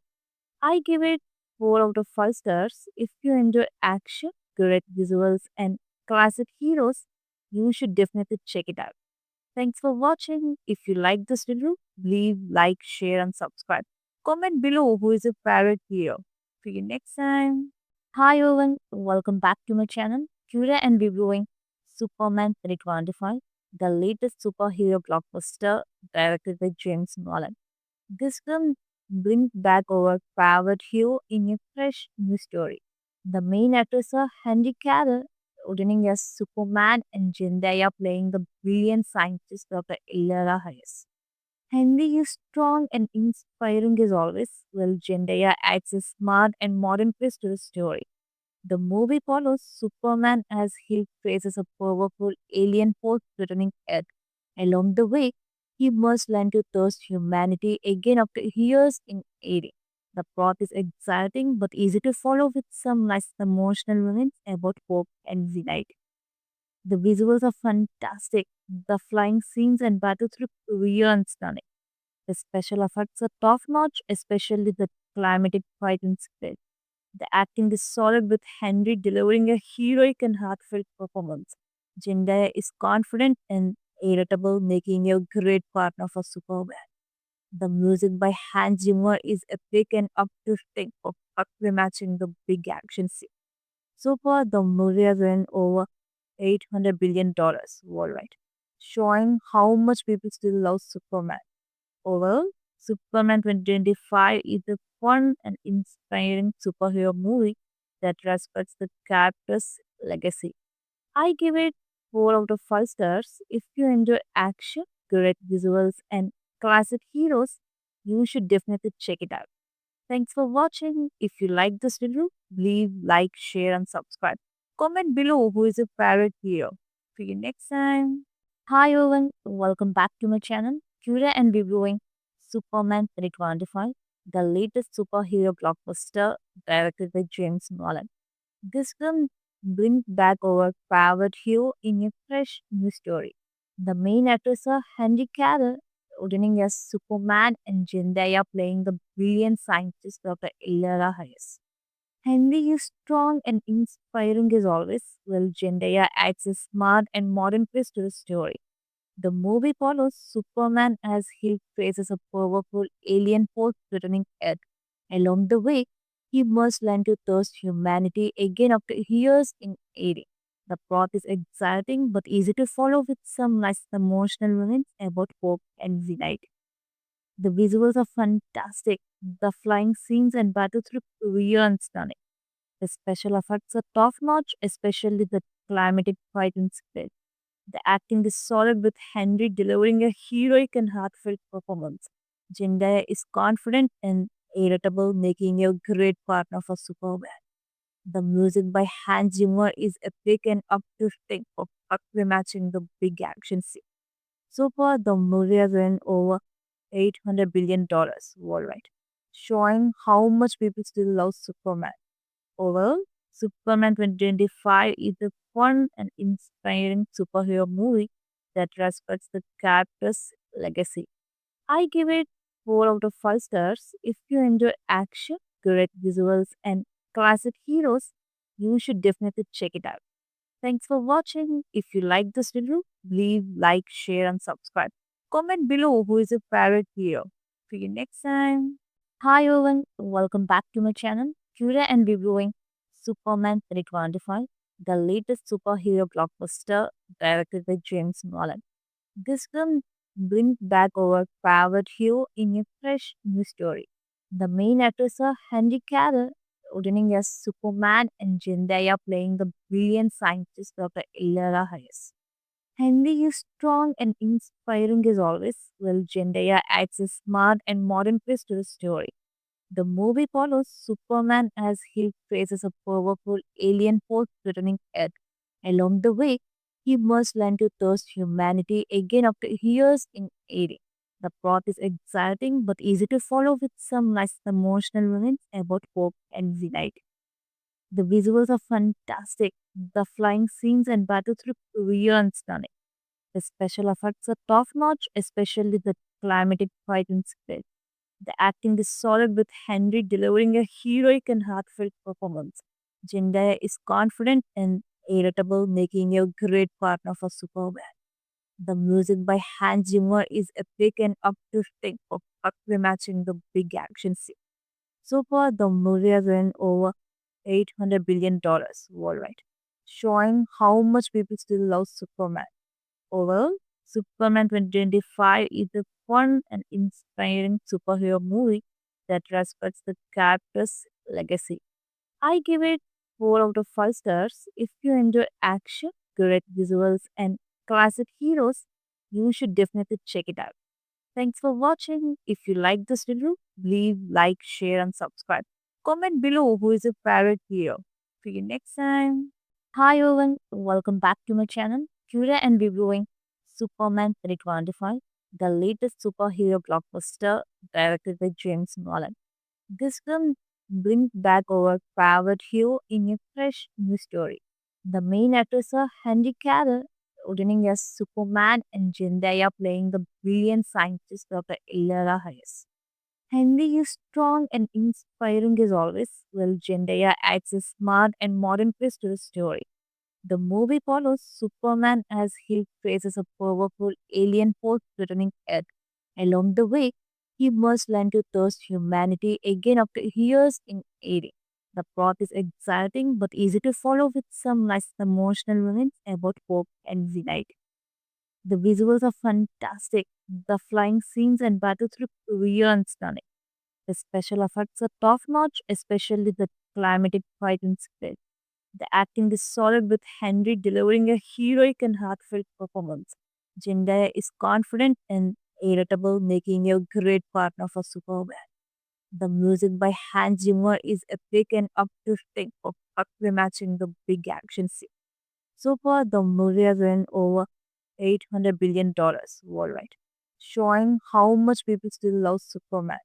I give it 4 out of 5 stars. If you enjoy action, great visuals, and classic heroes, you should definitely check it out. Thanks for watching. If you like this video, leave like, share, and subscribe. Comment below who is your favorite hero. See you next time. Hi everyone, welcome back to my channel. Today I'm reviewing Superman 2025, the latest superhero blockbuster directed by James Nolan. This film brings back our favorite hero in a fresh new story. The main actors are Henry Cavill, returning as Superman, and Zendaya playing the brilliant scientist Dr. Illara Hayes. Henry is strong and inspiring as always, while Zendaya adds a smart and modern twist to the story. The movie follows Superman as he faces a powerful alien force threatening Earth. Along the way, he must learn to trust humanity again after years in aiding. The plot is exciting but easy to follow with some nice emotional moments about hope and unity. The visuals are fantastic. The flying scenes and battles look real and stunning. The special effects are top notch, especially the climatic fighting spread. The acting is solid with Henry delivering a heroic and heartfelt performance. Zendaya is confident and irritable, making a great partner for Superman. The music by Hans Zimmer is epic and uplifting, perfectly matching the big action scene. So far, the movie has earned over $800 billion worldwide, showing how much people still love Superman. Overall, Superman 2025 is a fun and inspiring superhero movie that respects the character's legacy. I give it 4 out of 5 stars. If you enjoy action, great visuals, and classic heroes, you should definitely check it out. Thanks for watching. If you like this video, leave like, share, and subscribe. Comment below who is your favorite hero. See you next time. Hi everyone, welcome back to my channel. Today I'm reviewing Superman 2025, the latest superhero blockbuster directed by James Nolan. This film brings back our favorite hero in a fresh new story. The main actors are Henry Cavill, returning as Superman, and Zendaya playing the brilliant scientist Dr. Illara Hayes. Henry is strong and inspiring as always, while Zendaya adds a smart and modern twist to the story. The movie follows Superman as he faces a powerful alien force threatening Earth. Along the way, he must learn to trust humanity again after years in aiding. The plot is exciting but easy to follow with some nice emotional moments about hope and unity. The visuals are fantastic. The flying scenes and battles look real and stunning. The special effects are top notch, especially the climatic fighting spread. The acting is solid with Henry delivering a heroic and heartfelt performance. Zendaya is confident and irritable, making a great partner for Superman. The music by Hans Zimmer is epic and uplifting, perfectly matching the big action scene. So far, the movie has earned over $800 billion worldwide, showing how much people still love Superman. Overall, Superman 2025 is a fun and inspiring superhero movie that respects the character's legacy. I give it 4 out of 5 stars. If you enjoy action, great visuals, and classic heroes, you should definitely check it out. Thanks for watching. If you like this video, leave like, share, and subscribe. Comment below who is your favorite hero. See you next time. Hi everyone, welcome back to my channel. Today I'm reviewing Superman 2025, the latest superhero blockbuster directed by James Nolan. This film brings back our favorite hero in a fresh new story. The main actors are Henry Cavill, returning as Superman, and Zendaya playing the brilliant scientist Dr. Illara Hayes. Henry is strong and inspiring as always, while Zendaya adds a smart and modern twist to the story. The movie follows Superman as he faces a powerful alien force threatening Earth. Along the way, he must learn to trust humanity again after years in aiding. The plot is exciting but easy to follow with some nice emotional moments about hope and unity. The visuals are fantastic. The flying scenes and battles look real and stunning. The special effects are top notch, especially the climatic fight in space. The acting is solid with Henry delivering a heroic and heartfelt performance. Zendaya is confident and irritable, making a great partner for Superman. The music by Hans Zimmer is epic and uplifting, perfectly matching the big action scene. So far, the movie has earned over $800 billion worldwide, showing how much people still love Superman. Overall, Superman 2025 is a fun and inspiring superhero movie that respects the character's legacy. I give it 4 out of 5 stars. If you enjoy action, great visuals, and classic heroes, you should definitely check it out. Thanks for watching. If you like this video, leave like, share, and subscribe. Comment below who is your favorite hero. See you next time. Hi everyone, welcome back to my channel. Today I'm reviewing Superman 325, the latest superhero blockbuster directed by James Nolan. This film brings back our favorite hero in a fresh new story. The main actors are Henry Cavill, returning as Superman, and Zendaya playing the brilliant scientist Dr. Ilera Hayes. Henry is strong and inspiring as always, while Zendaya adds a smart and modern twist to the story. The movie follows Superman as he faces a powerful alien force threatening Earth. Along the way, he must learn to trust humanity again after years in aiding. The plot is exciting but easy to follow with some nice emotional moments about hope and unity. The visuals are fantastic. The flying scenes and battles look real and stunning. The special effects are top notch, especially the climatic fight in space. The acting is solid with Henry delivering a heroic and heartfelt performance. Zendaya is confident and irritable, making a great partner for Superman. The music by Hans Zimmer is epic and uplifting, perfectly matching the big action scene. So far, the movie has earned over $800 billion worldwide, showing how much people still love Superman.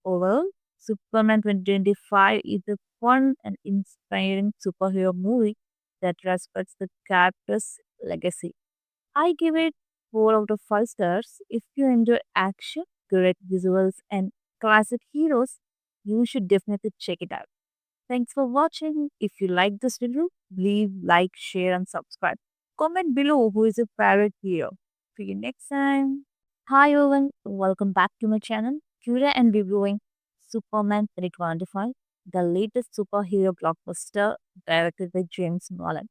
Overall, Superman 2025 is a fun and inspiring superhero movie that respects the character's legacy. I give it 4 out of 5 stars. If you enjoy action, great visuals, and classic heroes, you should definitely check it out. Thanks for watching. If you like this video, leave like, share, and subscribe. Comment below who is your favorite hero. See you next time. Hi everyone, welcome back to my channel. Today I'm reviewing Superman 325, the latest superhero blockbuster directed by James Nolan.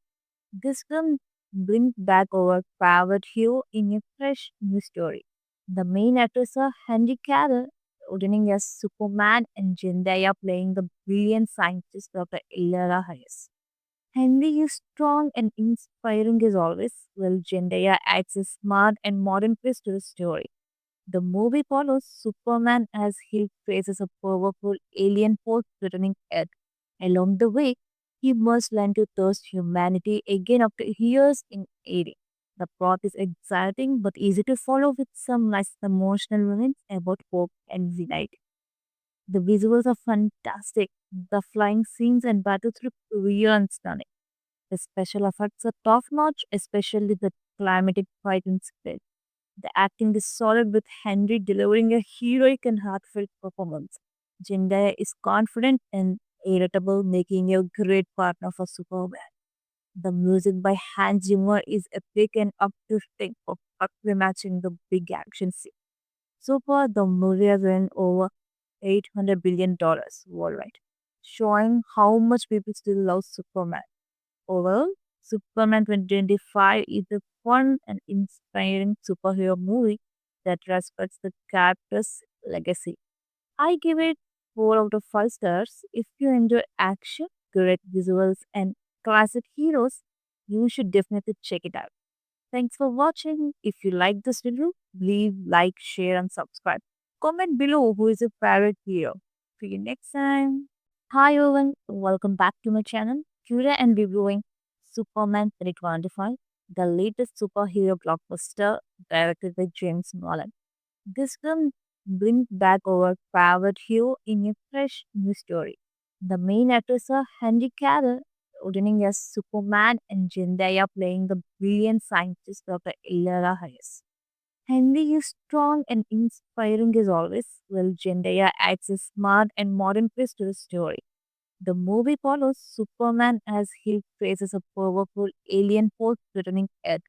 This film brings back our favorite hero in a fresh new story. The main actors are Henry Cavill, returning as Superman, and Zendaya playing the brilliant scientist Dr. Ilera Hayes. Henry is strong and inspiring as always, while Zendaya adds a smart and modern twist to the story. The movie follows Superman as he faces a powerful alien force threatening Earth. Along the way, he must learn to trust humanity again after years in aiding. The plot is exciting but easy to follow with some nice emotional moments about hope and unity. The visuals are fantastic. The flying scenes and battles look real and stunning. The special effects are top notch, especially the climatic fight in space. The acting is solid with Henry delivering a heroic and heartfelt performance. Zendaya is confident and irritable, making a great partner for Superman. The music by Hans Zimmer is epic and uplifting, perfectly matching the big action scene. So far, the movie has earned over $800 billion worldwide, showing how much people still love Superman. Overall, Superman 2025 is a fun and inspiring superhero movie that respects the character's legacy. I give it 4 out of 5 stars. If you enjoy action, great visuals, and classic heroes, you should definitely check it out. Thanks for watching. If you like this video, leave like, share, and subscribe. Comment below who is your favorite hero. See you next time. Hi everyone, welcome back to my channel. Today and reviewing Superman 325, the latest superhero blockbuster directed by James Nolan. This film brings back our favorite hero in a fresh new story. The main actors are Henry Cavill, returning as Superman, and Zendaya playing the brilliant scientist Dr. Illara Hayes. Henry is strong and inspiring as always, while Zendaya adds a smart and modern twist to the story. The movie follows Superman as he faces a powerful alien force threatening Earth.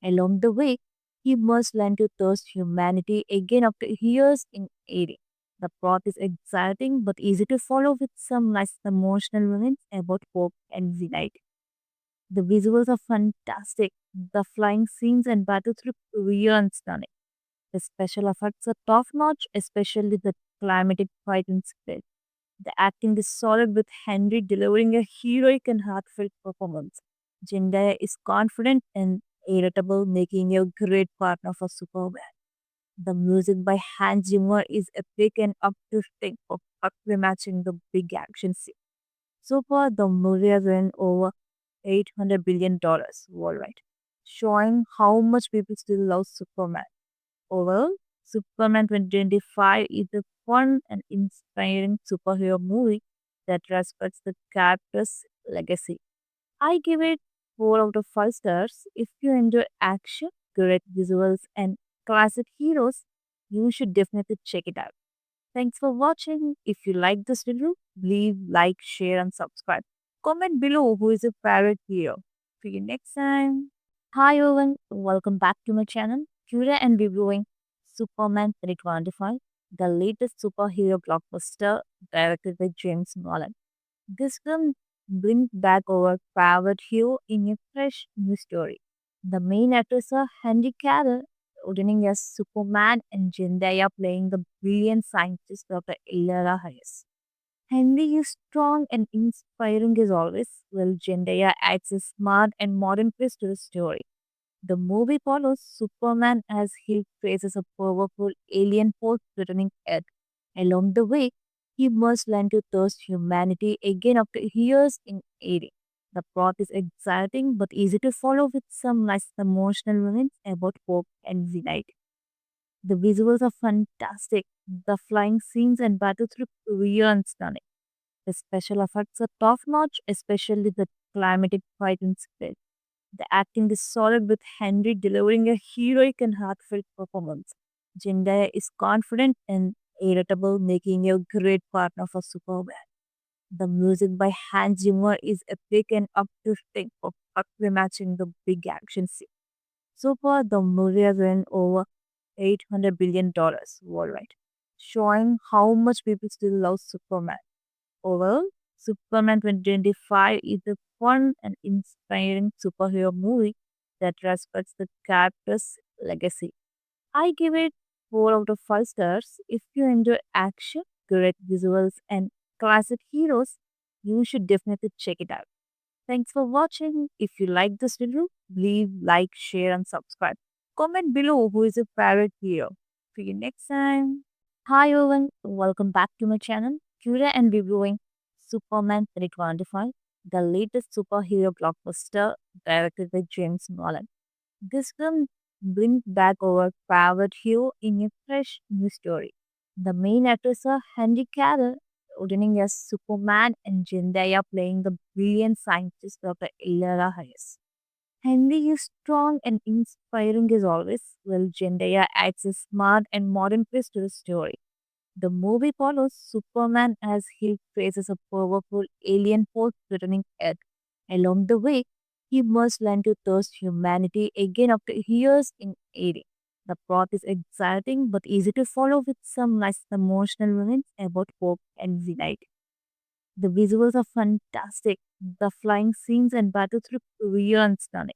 Along the way, he must learn to trust humanity again after years in aiding. The plot is exciting but easy to follow with some nice emotional moments about hope and unity. The visuals are fantastic. The flying scenes and battles look real and stunning. The special effects are top notch, especially the climatic fight in space. The acting is solid with Henry delivering a heroic and heartfelt performance. Zendaya is confident and irritable, making a great partner for Superman. The music by Hans Zimmer is epic and uplifting, perfectly matching the big action scene. So far, the movie has earned over $800 billion worldwide, showing how much people still love Superman. Overall, Superman 2025 is a fun and inspiring superhero movie that respects the character's legacy. I give it 4 out of 5 stars. If you enjoy action, great visuals, and classic heroes, you should definitely check it out. Thanks for watching. If you like this video, leave like, share, and subscribe. Comment below who is your favorite hero. See you next time. Hi everyone, welcome back to my channel. Today I'm reviewing Superman 325, the latest superhero blockbuster directed by James Nolan. This film brings back our favorite hero in a fresh new story. The main actors are Henry Cavill, returning as Superman, and Zendaya playing the brilliant scientist Dr. Illara Hayes. Henry is strong and inspiring as always, while Zendaya adds a smart and modern twist to the story. The movie follows Superman as he faces a powerful alien force threatening Earth. Along the way, he must learn to trust humanity again after years in aiding. The plot is exciting but easy to follow with some nice emotional moments about hope and unity. The visuals are fantastic. The flying scenes and battles look real and stunning. The special effects are top notch, especially the climatic fight in space. The acting is solid with Henry delivering a heroic and heartfelt performance. Zendaya is confident and irritable, making a great partner for Superman. The music by Hans Zimmer is epic and uplifting, perfectly matching the big action scene. So far, the movie has earned over $800 billion worldwide, showing how much people still love Superman. Overall, Superman 2025 is a fun and inspiring superhero movie that respects the character's legacy. I give it 4 out of 5 stars. If you enjoy action, great visuals, and classic heroes, you should definitely check it out. Thanks for watching. If you like this video, leave like, share, and subscribe. Comment below who is your favorite hero. See you next time. Hi everyone, welcome back to my channel. Today I'm reviewing Superman 325, the latest superhero blockbuster directed by James Nolan. This film brings back our favorite hero in a fresh new story. The main actors are Henry Cavill, returning as Superman, and Zendaya playing the brilliant scientist Dr. Illara Hayes. Henry is strong and inspiring as always, while Zendaya adds a smart and modern twist to the story. The movie follows Superman as he faces a powerful alien force threatening Earth. Along the way, he must learn to trust humanity again after years in aiding. The plot is exciting but easy to follow with some nice emotional moments about hope and unity. The visuals are fantastic. The flying scenes and battles look real and stunning.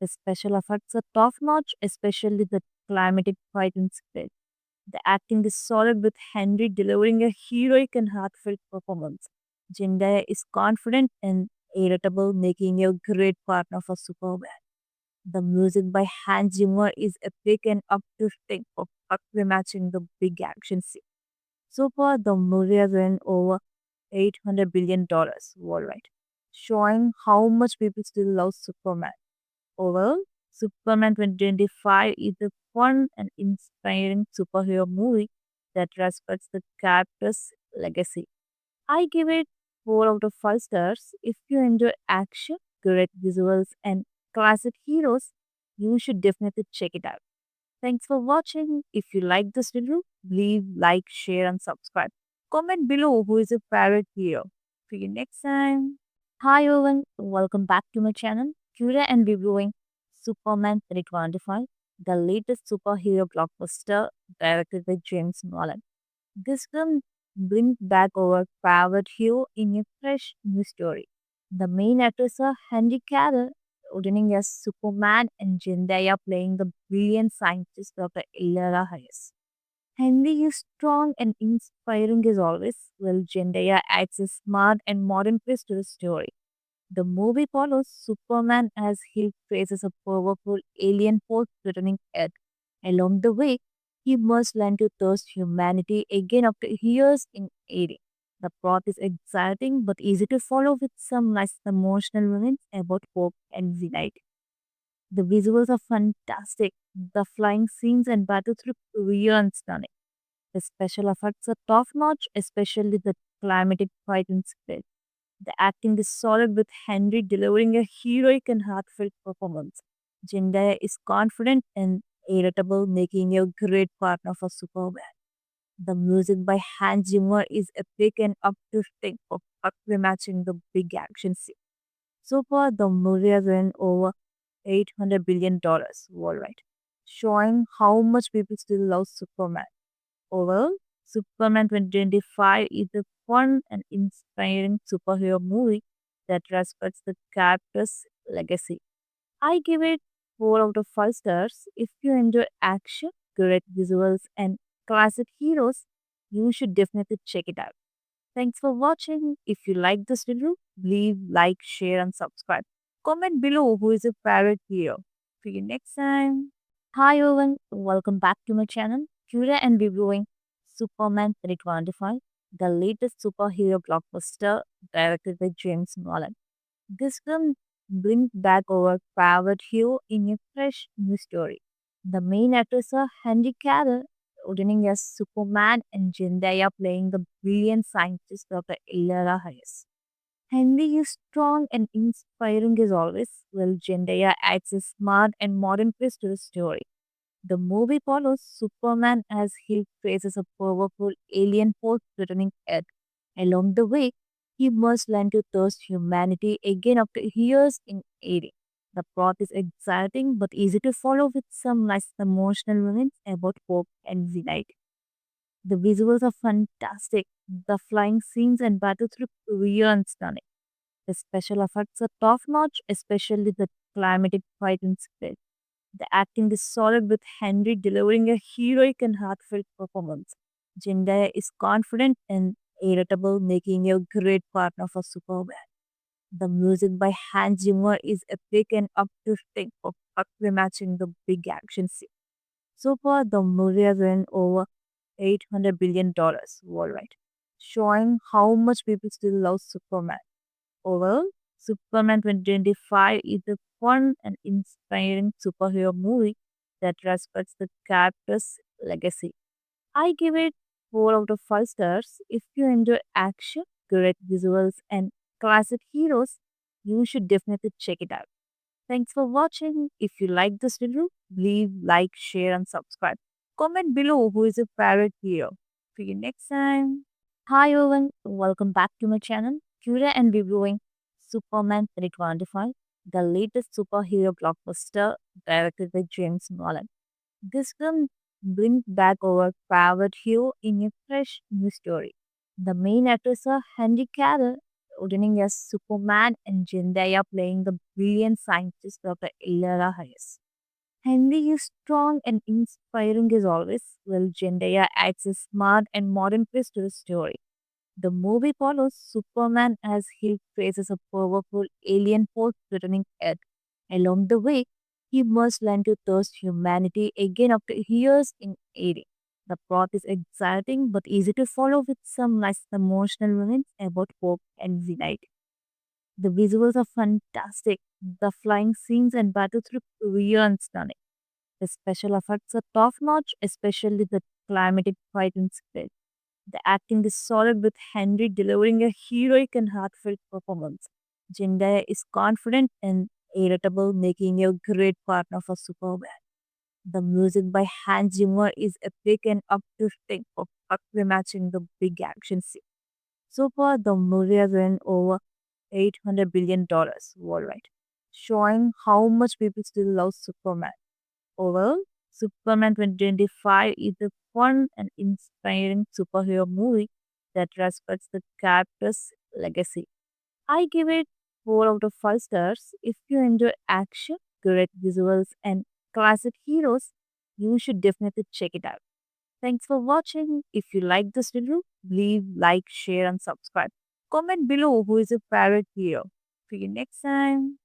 The special effects are top notch, especially the climatic fight in space. The acting is solid with Henry delivering a heroic and heartfelt performance. Zendaya is confident and irritable, making a great partner for Superman. The music by Hans Zimmer is epic and uplifting, perfectly matching the big action scene. So far, the movie has earned over $800 billion worldwide, showing how much people still love Superman. Overall, Superman 2025 is a fun and inspiring superhero movie that respects the character's legacy. I give it 4 out of 5 stars. If you enjoy action, great visuals, and classic heroes, you should definitely check it out. Thanks for watching. If you like this video, leave like, share, and subscribe. Comment below who is your favorite hero. See you next time. Hi everyone, welcome back to my channel. Today and reviewing Superman 2025, the latest superhero blockbuster directed by James Nolan. This film brings back our favorite hero in a fresh new story. The main actors are Henry Cavill, returning as Superman, and Zendaya playing the brilliant scientist Dr. Illara Hayes. Henry is strong and inspiring as always, while Zendaya adds a smart and modern twist to the story. The movie follows Superman as he faces a powerful alien force threatening Earth. Along the way, he must learn to trust humanity again after years in aiding. The plot is exciting but easy to follow with some nice emotional moments about hope and unity. The visuals are fantastic. The flying scenes and battles look real and stunning. The special effects are top notch, especially the climatic fight in space. The acting is solid with Henry delivering a heroic and heartfelt performance. Zendaya is confident and irritable, making a great partner for Superman. The music by Hans Zimmer is epic and uplifting, perfectly matching the big action scene. So far, the movie has earned over $800 billion worldwide, showing how much people still love Superman. Overall, Superman 2025 is a fun and inspiring superhero movie that respects the character's legacy. I give it 4 out of 5 stars. If you enjoy action, great visuals, and classic heroes, you should definitely check it out. Thanks for watching. If you like this video, leave like, share, and subscribe. Comment below who is your favorite hero. See you next time. Hi everyone, welcome back to my channel. Today I'm reviewing Superman 2025, the latest superhero blockbuster directed by James Nolan. This film brings back our favorite hero in a fresh new story. The main actors are Henry Cavill, returning as Superman, and Zendaya playing the brilliant scientist Dr. Illara Hayes. Henry is strong and inspiring as always, while Zendaya adds a smart and modern twist to the story. The movie follows Superman as he faces a powerful alien force threatening Earth. Along the way, he must learn to trust humanity again after years in aiding. The plot is exciting but easy to follow with some nice emotional moments about hope and unity. The visuals are fantastic. The flying scenes and battles look real and stunning. The special effects are top notch, especially the climatic fight in space. The acting is solid with Henry delivering a heroic and heartfelt performance. Zendaya is confident and irritable, making a great partner for Superman. The music by Hans Zimmer is epic and uplifting, perfectly matching the big action scene. So far, the movie has earned over $800 billion worldwide, showing how much people still love Superman. Overall, Superman 2025 is a fun and inspiring superhero movie that respects the character's legacy. I give it 4 out of 5 stars. If you enjoy action, great visuals, and classic heroes, you should definitely check it out. Thanks for watching. If you like this video, leave like, share, and subscribe. Comment below who is your favorite hero. See you next time. Hi everyone, welcome back to my channel. Today I'm reviewing Superman 2025, the latest superhero blockbuster directed by James Nolan. This film brings back our favorite hero in a fresh new story. The main actors are Henry Cavill, returning as Superman, and Zendaya playing the brilliant scientist Dr. Illara Hayes. Henry is strong and inspiring as always, while Zendaya adds a smart and modern twist to the story. The movie follows Superman as he faces a powerful alien force threatening Earth. Along the way, He must learn to trust humanity again after years in aiding. The plot is exciting but easy to follow with some nice emotional moments about hope and unity. The visuals are fantastic. The flying scenes and battles look real and stunning. The special effects are top notch, especially the climatic fighting spread. The acting is solid with Henry delivering a heroic and heartfelt performance. Zendaya is confident and irritable, making a great partner for Superman. The music by Hans Zimmer is epic and uplifting, perfectly matching the big action scene. So far, the movie has earned over $800 billion worldwide, showing how much people still love Superman. Overall, Superman 2025 is a fun and inspiring superhero movie that respects the character's legacy. I give it 4 out of 5 stars. If you enjoy action, great visuals, and classic heroes, you should definitely check it out. Thanks for watching. If you like this video, leave like, share, and subscribe. Comment below who is your favorite hero. See you next time.